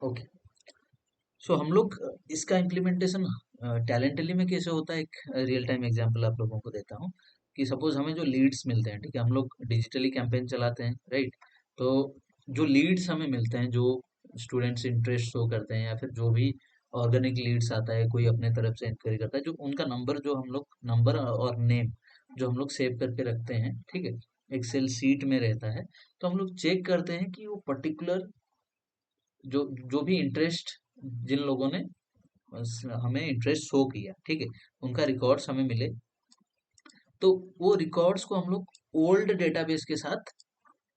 okay, so हम लोग इसका इम्प्लीमेंटेशन टैलेंटली में कैसे होता है, एक रियल टाइम एग्जांपल आप लोगों को देता हूँ। कि सपोज हमें जो लीड्स मिलते हैं, ठीक है, हम लोग डिजिटली कैंपेन चलाते हैं, राइट? तो जो लीड्स हमें मिलते हैं, जो स्टूडेंट्स इंटरेस्ट शो करते हैं, या फिर जो भी ऑर्गेनिक लीड्स आता है, कोई अपने तरफ से इंक्वायरी करता है, जो उनका नंबर, जो हम लोग नंबर और नेम जो हम लोग सेव करके रखते हैं, ठीक है, एक्सेल सीट में रहता है। तो हम लोग चेक करते हैं कि वो पर्टिकुलर जो जो भी इंटरेस्ट जिन लोगों ने हमें इंटरेस्ट शो किया, ठीक है, उनका रिकॉर्ड्स हमें मिले। तो वो रिकॉर्ड्स को हम लोग ओल्ड डेटाबेस के साथ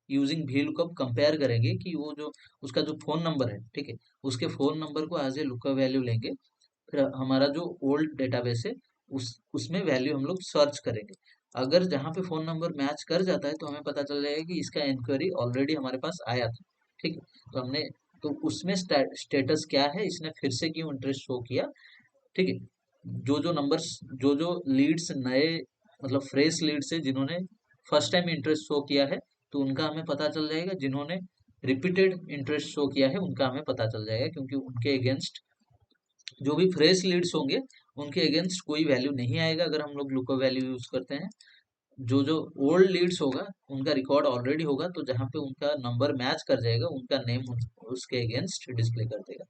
यूजिंग वी लुकअप कंपेयर करेंगे कि वो जो उसका जो फोन नंबर है, ठीक है, उसके फोन नंबर को एज ए लुकअप वैल्यू लेंगे। फिर हमारा जो ओल्ड डेटाबेस है उसमें वैल्यू हम लोग सर्च करेंगे। अगर जहाँ पे फोन नंबर मैच कर जाता है तो हमें पता चल जाएगा कि इसका इंक्वायरी ऑलरेडी हमारे पास आया था। ठीक है, तो हमने तो उसमें स्टेटस क्या है, इसने फिर से क्यों इंटरेस्ट शो किया, ठीक है। जो जो नंबर्स, जो जो लीड्स नए, मतलब फ्रेश लीड्स है जिन्होंने फर्स्ट टाइम इंटरेस्ट शो किया है, तो उनका हमें पता चल जाएगा। जिन्होंने रिपीटेड इंटरेस्ट शो किया है उनका हमें पता चल जाएगा, क्योंकि उनके अगेंस्ट जो भी फ्रेश लीड्स होंगे उनके अगेंस्ट कोई वैल्यू नहीं आएगा अगर हम लोग लुकअप वैल्यू यूज करते हैं। जो जो ओल्ड लीड्स होगा उनका रिकॉर्ड ऑलरेडी होगा, तो जहाँ पे उनका नंबर मैच कर जाएगा उनका नेम उसके अगेंस्ट डिस्प्ले कर देगा,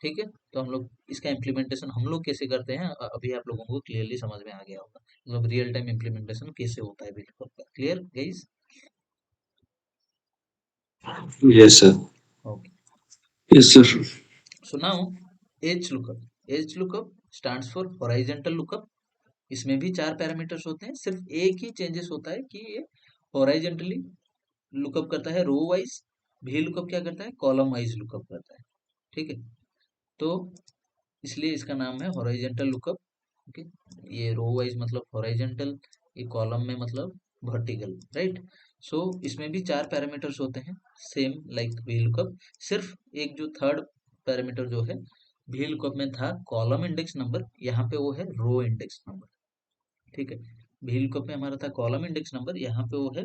ठीक है। तो हम लोग इसका इम्प्लीमेंटेशन हम लोग कैसे करते हैं, अभी आप लोगों को क्लियरली समझ में आ गया होगा, मतलब रियल टाइम इम्प्लीमेंटेशन कैसे होता है बिल्कुल का। Clear guys? Yes, sir. Okay. Yes, sir. So now H lookup stands for horizontal lookup. इसमें भी 4 पैरामीटर्स होते हैं, सिर्फ एक ही चेंजेस होता है कि ये हॉरिजॉन्टली लुकअप करता है रो वाइज, भी लुकअप क्या करता है, कॉलम वाइज लुकअप करता है, ठीक है। तो इसलिए इसका नाम है हॉरिजॉन्टल लुकअप। ओके, ये रो वाइज मतलब हॉरिजॉन्टल, ये कॉलम में मतलब वर्टिकल, राइट। सो इसमें भी 4 पैरामीटर्स होते हैं, सेम लाइक वी लुकअप। सिर्फ एक जो थर्ड पैरामीटर जो है वी लुकअप में था कॉलम इंडेक्स नंबर, यहाँ पे वो है रो इंडेक्स नंबर, ठीक है। वी लुकअप में हमारा था कॉलम इंडेक्स नंबर, यहाँ पे वो है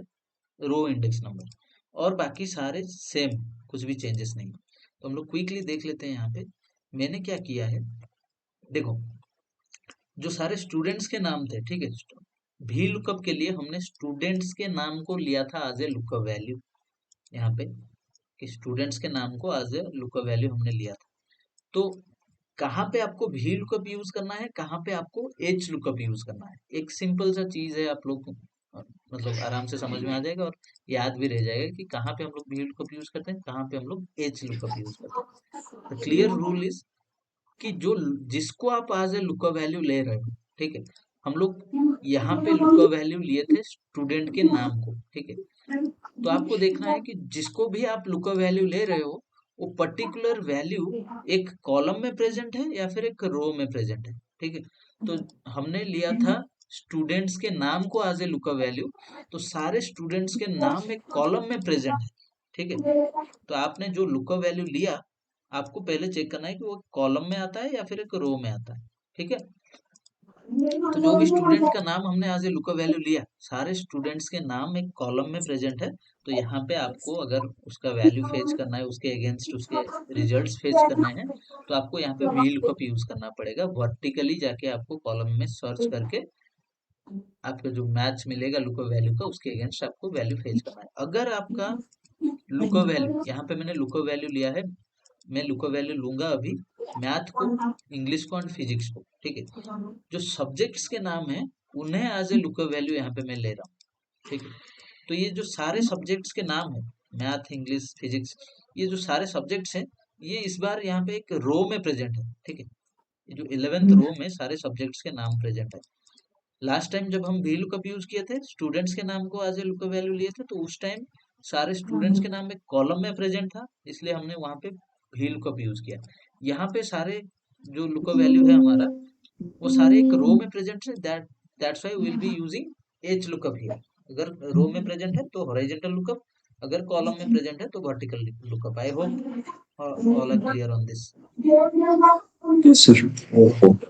रो इंडेक्स नंबर, और बाकी सारे सेम, कुछ भी चेंजेस नहीं। तो हम लोग क्विकली देख लेते हैं यहाँ पे मैंने क्या किया है। देखो, जो सारे स्टूडेंट्स के नाम थे, ठीक है, भी लुकअप के लिए हमने स्टूडेंट्स के नाम को लिया था एज ए लुकअप वैल्यू, यहाँ पे कि स्टूडेंट्स के नाम को एज ए लुकअप वैल्यू हमने लिया था। तो कहाँ पे आपको भी लुकअप यूज करना है, कहाँ पे आपको एच लुकअप यूज करना है, एक सिंपल सा चीज है, आप लोग मतलब आराम से समझ में आ जाएगा और याद भी रह जाएगा कि कहाँ पे हम लोग भी लुकअप यूज करते हैं, कहाँ पे हम लोग एच लुकअप यूज करते हैं। द क्लियर रूल इज कि जो जिसको आप एज ए लुकअप वैल्यू ले रहे हो, ठीक है, हम लोग यहाँ पे लुकअप वैल्यू लिए थे स्टूडेंट के नाम को, ठीक है। तो आपको देखना है कि जिसको भी आप लुकअप वैल्यू ले रहे हो वो पर्टिकुलर वैल्यू एक कॉलम में प्रेजेंट है या फिर एक रो में प्रेजेंट है, ठीक है। तो हमने लिया था स्टूडेंट्स के नाम को एज ए लुकअप वैल्यू, तो सारे स्टूडेंट्स के नाम एक कॉलम में प्रेजेंट है, ठीक है। तो आपने जो लुकअप वैल्यू लिया, आपको पहले चेक करना है कि वो कॉलम में आता है या फिर एक रो में आता है, ठीक है। तो जो भी स्टूडेंट का नाम हमने एज ए लुकअप वैल्यू लिया, सारे स्टूडेंट्स के नाम एक कॉलम में प्रेजेंट है, तो यहाँ पे आपको अगर उसका वैल्यू फेच करना है, उसके अगेंस्ट उसके रिजल्ट्स फेच करने हैं, तो आपको यहाँ पे वी लुकअप यूज करना पड़ेगा। वर्टिकली जाके आपको कॉलम में सर्च करके आपको जो मैच मिलेगा लुकअप वैल्यू का, उसके अगेंस्ट आपको वैल्यू फेच करना है। अगर आपका लुकअप वैल्यू, यहाँ पे मैंने लुकअप वैल्यू लिया है, मैं लुकअप वैल्यू लूंगा अभी मैथ को, इंग्लिश को एंड फिजिक्स को, ठीक है। जो सब्जेक्ट्स के नाम है उन्हें एज ए लुकअप वैल्यू यहाँ पे मैं ले रहा हूँ, ठीक है। तो ये जो सारे सब्जेक्ट्स के नाम है, मैथ, इंग्लिश, फिजिक्स, ये जो सारे सब्जेक्ट्स हैं, ये इस बार यहाँ पे एक रो में प्रेजेंट है, ठीक है। ये जो 11th रो में सारे सब्जेक्ट्स के नाम प्रेजेंट है। लास्ट टाइम जब हम वी लुकअप यूज किए थे, स्टूडेंट्स के नाम को एज ए लुकअप वैल्यू लिए थे, तो उस टाइम सारे स्टूडेंट्स के नाम एक कॉलम में प्रेजेंट था, इसलिए हमने वहां पे वी लुकअप यूज किया। यहाँ पे सारे जो लुकअप वैल्यू है हमारा, वो सारे एक रो में प्रेजेंट है, that's why we will be using H lookup here. अगर रो में प्रेजेंट है तो हॉरिजॉन्टल लुकअप, अगर कॉलम में प्रेजेंट है तो vertical lookup. I hope all are clear on this. Yes, sir. Okay. Okay.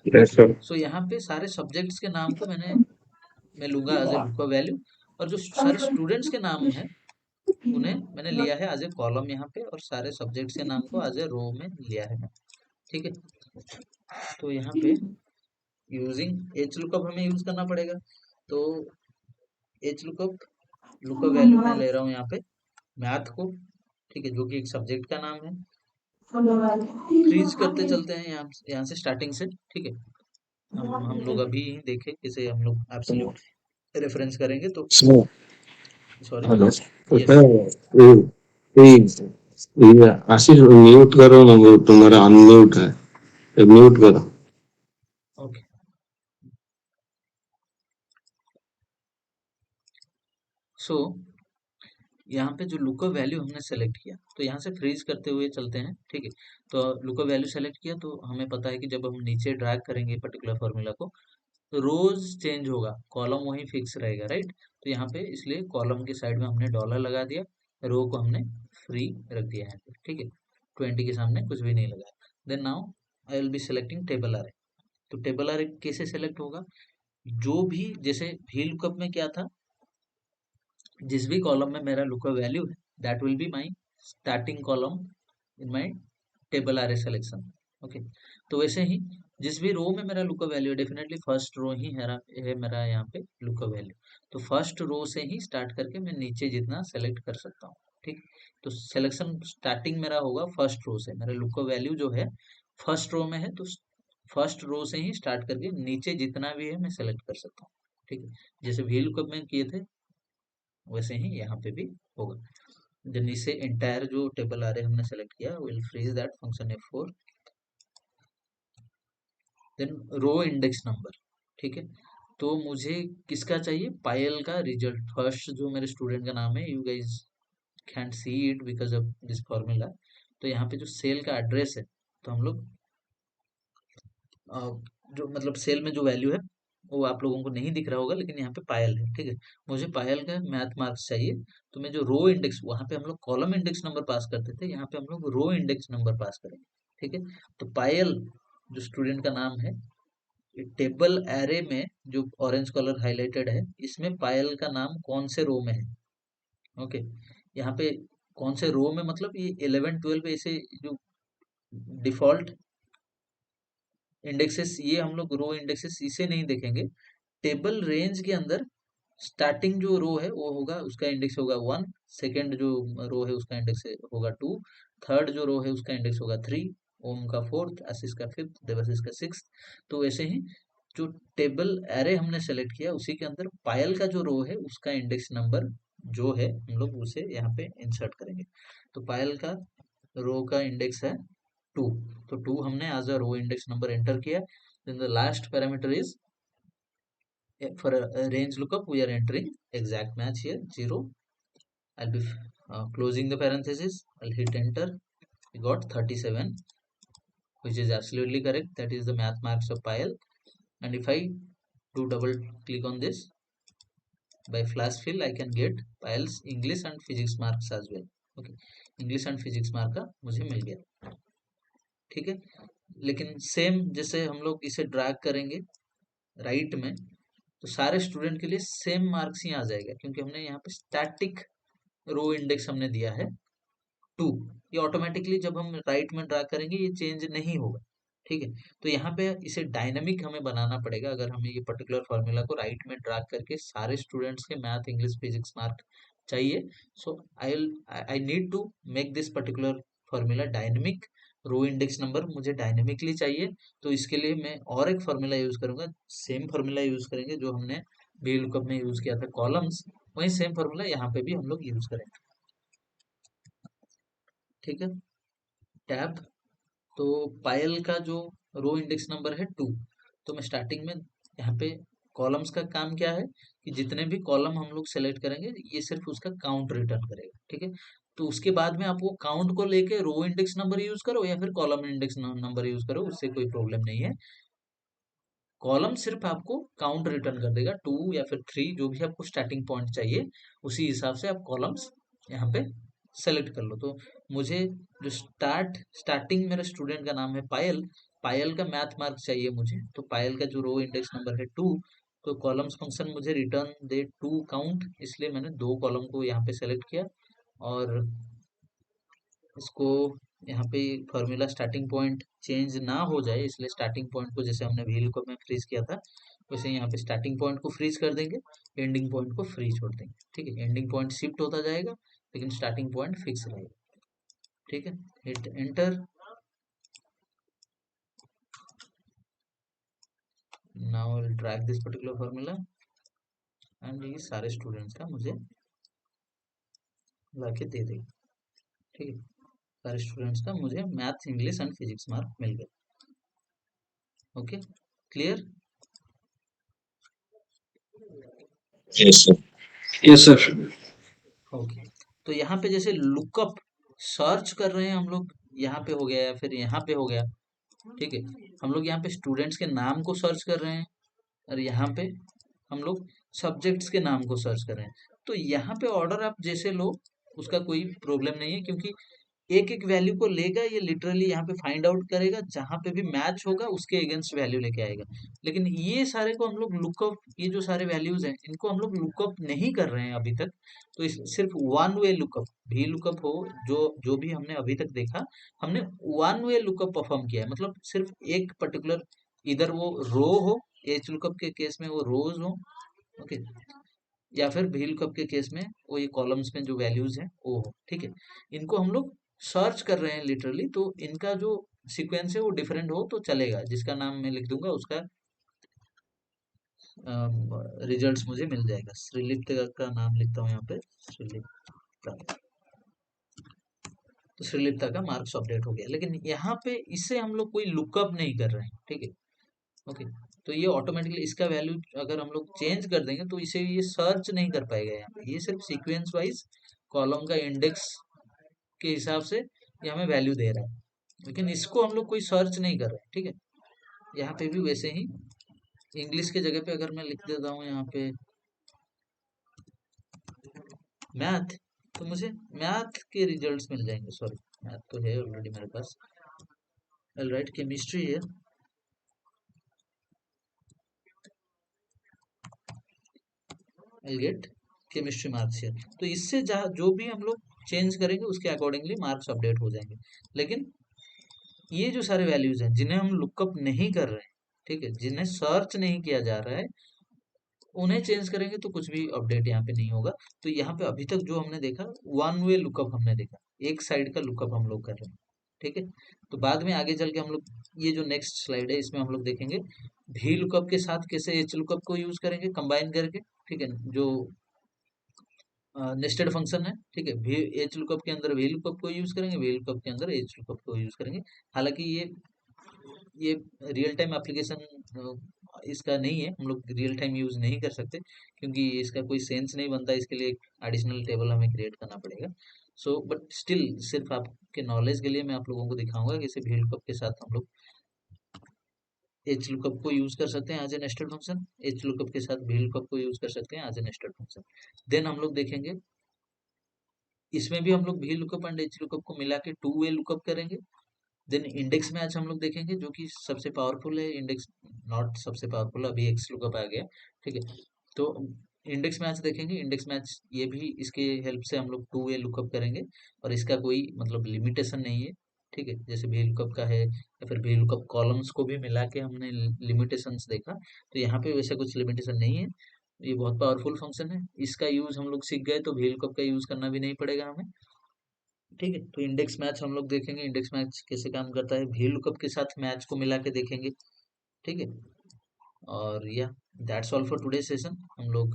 Yes, sir. So यहाँ पे सारे सब्जेक्ट्स के नाम को मैं लूंगा एज ए लुकअप वैल्यू, और जो सारे स्टूडेंट्स के नाम है उन्हें मैंने लिया है एज ए कॉलम यहाँ पे, और सारे सब्जेक्ट्स के नाम को एज ए रो में लिया है मैं, ठीक है। तो यहाँ पे यूजिंग एच लुकअप हमें यूज करना पड़ेगा। तो एच लुकअप वैल्यू मैं ले रहा हूँ यहाँ पे मैथ को, ठीक है, जो कि एक सब्जेक्ट का नाम है। फ्रीज करते चलते हैं यहाँ से स्टार्टिंग से, ठीक है। हम लोग अभी देखें कैसे हम लोग एब्सोल्यूट रेफरेंस करेंगे, तो So, सॉरी। hello. यस। ये आशीष म्यूट करो ना, वो तुम्हारा अनम्यूट है, म्यूट करो। ओके। सो यहाँ पे जो लुकअप वैल्यू हमने सेलेक्ट किया, तो यहाँ से फ्रीज करते हुए चलते हैं, ठीक है। तो लुकअप वैल्यू सेलेक्ट किया, तो हमें पता है कि जब हम नीचे ड्रैग करेंगे पर्टिकुलर फॉर्मूला को, तो रोज चेंज होगा, कॉलम वही फिक्स रहेगा, राइट। तो यहाँ पे इसलिए कॉलम के साइड में हमने डॉलर लगा दिया, रो को हमने फ्री रख दिया है, ठीक है, 20 के सामने कुछ भी नहीं लगा। Then now I will be selecting table array. तो टेबल अरे कैसे सेलेक्ट होगा, जो भी जैसे वी लुकअप में क्या था, जिस भी कॉलम में मेरा लुकअप वैल्यू है that will be my starting column in my table अरे सिलेक्शन। ओके, तो वैसे ही जिस भी रो में मेरा लुकअप वैल्यू है, डेफिनेटली फर्स्ट रो ही है मेरा यहाँ पे लुकअप वैल्यू, तो फर्स्ट रो से ही स्टार्ट करके मैं नीचे जितना सेलेक्ट कर सकता हूँ, ठीक। तो सिलेक्शन स्टार्टिंग मेरा होगा फर्स्ट रो से, मेरा लुकअप वैल्यू जो है फर्स्ट रो में है, तो फर्स्ट रो से ही स्टार्ट करके नीचे जितना भी है मैं सेलेक्ट कर सकता हूँ, ठीक है। जैसे वी लुकअप में किए थे वैसे ही यहाँ पे भी होगा। देन इसे एंटायर जो टेबल आ रहे हमने सेलेक्ट किया, will freeze that function F4। Then row index number, ठीक है। तो मुझे किसका चाहिए, पायल का रिजल्ट, फर्स्ट जो मेरे स्टूडेंट का नाम है, you guys cantt see it because of this formula. तो यहाँ पे जो सेल का एड्रेस है, तो हम लोग जो मतलब सेल में जो वैल्यू है वो आप लोगों को नहीं दिख रहा होगा, लेकिन यहाँ पे पायल है, ठीक है। मुझे पायल का मैथ मार्क्स चाहिए, तो मैं जो रो इंडेक्स, वहां पे हम लोग कॉलम इंडेक्स नंबर पास करते थे, यहाँ पे हम लोग रो इंडेक्स नंबर पास करेंगे, ठीक है। तो पायल जो स्टूडेंट का नाम है, टेबल एरे में जो ऑरेंज कलर हाईलाइटेड है, इसमें पायल का नाम कौन से रो में है, ओके। यहाँ पे कौन से रो में, मतलब ये 11 12 ऐसे जो डिफॉल्ट इंडेक्सेस, ये हम लोग रो इंडेक्सेस इसे नहीं देखेंगे। टेबल रेंज के अंदर स्टार्टिंग जो रो है वो होगा, उसका इंडेक्स होगा 1, सेकेंड जो रो है उसका इंडेक्स होगा 2, थर्ड जो रो है उसका इंडेक्स होगा 3, ओम का 4th, आशीष का 5th, देवाशीष का 6th। तो वैसे ही जो टेबल एरे हमने सेलेक्ट किया उसी के अंदर पायल का जो रो है उसका इंडेक्स नंबर जो है हम लोग उसे यहाँ पे इंसर्ट करेंगे। तो पायल का रो का इंडेक्स है 2, तो 2 हमने as a row index number enter किया। Then the last parameter is for a range lookup we are entering exact match here 0. I'll be closing the parenthesis, I'll hit enter, we got 37, which is absolutely correct, that is the math marks of Payal. And if I do double click on this, by flash fill I can get Payal's English and physics marks as well, okay, English and physics mark का मुझे मिल गया, ठीक है। लेकिन same जैसे हम लोग इसे ड्रैग करेंगे राइट में, तो सारे स्टूडेंट के लिए सेम मार्क्स ही आ जाएगा, क्योंकि हमने यहाँ पे स्टैटिक रो इंडेक्स हमने दिया है 2। ये ऑटोमेटिकली जब हम राइट में ड्रा करेंगे ये चेंज नहीं होगा, ठीक है। तो यहाँ पे इसे डायनामिक हमें बनाना पड़ेगा, अगर हमें ये पर्टिकुलर फॉर्मूला को राइट में ड्रा करके सारे स्टूडेंट्स के मैथ इंग्लिश फिजिक्स मार्क चाहिए। So I need to make this particular formula dynamic, row index number मुझे डायनेमिकली चाहिए। तो इसके लिए मैं और एक फॉर्मूला यूज करूंगा, सेम फॉर्मूला यूज करेंगे जो हमने वी लुकअप में यूज किया था कॉलम्स, वही सेम फॉर्मूला यहाँ पे भी हम लोग यूज करेंगे, ठीक है। टैब, तो पायल का जो रो इंडेक्स नंबर है 2, तो मैं स्टार्टिंग में यहाँ पे कॉलम्स का काम क्या है कि जितने भी कॉलम हम लोग सेलेक्ट करेंगे ये सिर्फ उसका काउंट रिटर्न करेगा, ठीक है। तो उसके बाद में आप वो काउंट को लेके रो इंडेक्स नंबर यूज करो या फिर कॉलम इंडेक्स नंबर यूज करो, उससे कोई प्रॉब्लम नहीं है। कॉलम सिर्फ आपको काउंट रिटर्न कर देगा, 2 या फिर 3 जो भी आपको स्टार्टिंग पॉइंट चाहिए उसी हिसाब से आप कॉलम्स यहाँ पे सेलेक्ट कर लो। तो मुझे जो स्टार्टिंग मेरे स्टूडेंट का नाम है पायल, पायल का मैथ मार्क चाहिए मुझे, तो पायल का जो रो इंडेक्स नंबर है 2, तो कॉलम्स फंक्शन मुझे रिटर्न दे 2 काउंट, इसलिए मैंने 2 कॉलम को यहाँ पे सेलेक्ट किया और इसको यहाँ पे फॉर्मूला स्टार्टिंग पॉइंट चेंज ना हो जाए, इसलिए स्टार्टिंग पॉइंट को जैसे हमने वी लुकअप में फ्रीज किया था वैसे यहाँ पे स्टार्टिंग पॉइंट को फ्रीज कर देंगे, एंडिंग पॉइंट को फ्री छोड़ देंगे, ठीक है। एंडिंग पॉइंट शिफ्ट होता जाएगा लेकिन स्टार्टिंग पॉइंट फिक्स रहेगा, ठीक है। Hit enter, now I will drag this particular formula and ये सारे स्टूडेंट्स का मुझे लाके दे देगी, ठीक है। सारे स्टूडेंट्स का मुझे math English and physics mark मिल गए, okay, clear. Yes sir. Yes sir. Okay, तो यहाँ पे जैसे लुकअप सर्च कर रहे हैं हम लोग, यहाँ पे हो गया या फिर यहाँ पे हो गया, ठीक है। हम लोग यहाँ पे स्टूडेंट्स के नाम को सर्च कर रहे हैं और यहाँ पे हम लोग सब्जेक्ट्स के नाम को सर्च कर रहे हैं। तो यहाँ पे ऑर्डर आप जैसे लो उसका कोई प्रॉब्लम नहीं है, क्योंकि एक एक वैल्यू को लेगा, ये लिटरली यहाँ पे फाइंड आउट करेगा, जहां पे भी मैच होगा उसके अगेंस्ट वैल्यू लेके आएगा। लेकिन ये सारे को हम लोग लुकअप, ये जो सारे वैल्यूज हैं इनको हम लोग लुकअप नहीं कर रहे हैं अभी तक। तो इस सिर्फ वन वे लुकअप, भी लुकअप हो, जो जो भी हमने अभी तक देखा, हमने वन वे लुकअप परफॉर्म किया है। मतलब सिर्फ एक पर्टिकुलर, इधर वो रो हो, एच लुकअप के केस में वो रोज हो, ओके, या फिर व्हील कप के केस में वो ये कॉलम्स में जो वैल्यूज हैं वो हो, ठीक है। इनको हम लोग सर्च कर रहे हैं लिटरली, तो इनका जो सीक्वेंस है वो डिफरेंट हो तो चलेगा, जिसका नाम मैं लिख दूंगा उसका रिजल्ट्स मुझे मिल जाएगा। श्रीलिप्त का नाम लिखता हूँ यहाँ पे, श्रीलिप्ता। तो श्रीलिप्ता का मार्क्स अपडेट हो गया, लेकिन यहाँ पे इससे हम लोग कोई लुकअप नहीं कर रहे हैं, ठीक है, ओके। तो ये ऑटोमेटिकली इसका वैल्यू अगर हम लोग चेंज कर देंगे तो इसे ये सर्च नहीं कर पाएगा यहाँ पे। ये सिर्फ सीक्वेंस वाइज कॉलम का इंडेक्स के हिसाब से ये हमें वैल्यू दे रहा है, लेकिन इसको हम लोग कोई सर्च नहीं कर रहे हैं, ठीक है। यहाँ पे भी वैसे ही इंग्लिश के जगह पे अगर मैं लिख देता हूँ यहाँ पे मैथ, तो मुझे मैथ के रिजल्ट्स मिल जाएंगे। सॉरी, मैथ तो है ऑलरेडी मेरे पास। ऑलराइट, केमिस्ट्री है, आई गेट केमिस्ट्री मार्क्स है। तो इससे जो भी हम लोग चेंज करेंगे उसके अकॉर्डिंगली मार्क्स अपडेट हो जाएंगे। लेकिन ये जो सारे वैल्यूज हैं जिन्हें हम लुकअप नहीं कर रहे हैं, ठीक है, जिन्हें सर्च नहीं किया जा रहा है, उन्हें चेंज करेंगे तो कुछ भी अपडेट यहाँ पे नहीं होगा। तो यहाँ पे अभी तक जो हमने देखा, वन वे लुकअप हमने देखा, एक साइड का लुकअप हम लोग कर रहे हैं, ठीक है। तो बाद में आगे चल के हम लोग, ये जो नेक्स्ट स्लाइड है इसमें हम लोग देखेंगे भी लुकअप के साथ कैसे एच लुकअप को यूज करेंगे कंबाइन करके, ठीक है, जो नेस्टेड फंक्शन है, ठीक है। भी एच लुकअप के अंदर वी लुकअप को यूज करेंगे, वी लुकअप के अंदर एच लुकअप को यूज करेंगे। हालांकि ये रियल टाइम एप्लीकेशन इसका नहीं है, हम लोग रियल टाइम यूज नहीं कर सकते, क्योंकि इसका कोई सेंस नहीं बनता, इसके लिए एक एडिशनल टेबल हमें क्रिएट करना पड़ेगा। सो बट स्टिल सिर्फ आपके नॉलेज के लिए मैं आप लोगों को दिखाऊंगा कि इसे वी लुकअप के साथ हम लोग एच लुकअप को यूज कर सकते हैं as a nested function, H lookup के साथ वी लुकअप को यूज कर सकते हैं as a nested function. Then हम लोग देखेंगे इसमें भी हम लोग V lookup and H lookup को मिला के टू वे लुकअप करेंगे। देन इंडेक्स मैच हम लोग देखेंगे, जो कि सबसे पावरफुल है। इंडेक्स नॉट सबसे पावरफुल, अभी एक्स लुकअप आ गया, ठीक है। तो इंडेक्स मैच देखेंगे, इंडेक्स मैच ये भी इसके हेल्प से हम लोग टू वे लुकअप करेंगे, और इसका कोई मतलब लिमिटेशन नहीं है, ठीक है। जैसे वी लुकअप का है, या फिर वी लुकअप कॉलम्स को भी मिला के हमने लिमिटेशंस देखा, तो यहाँ पे वैसे कुछ लिमिटेशन नहीं है। ये बहुत पावरफुल फंक्शन है, इसका यूज हम लोग सीख गए तो वी लुकअप का यूज करना भी नहीं पड़ेगा हमें, ठीक है। तो इंडेक्स मैच हम लोग देखेंगे, इंडेक्स मैच कैसे काम करता है, वी लुकअप के साथ मैच को मिला के देखेंगे, ठीक है। और या that's all for today session. हम लोग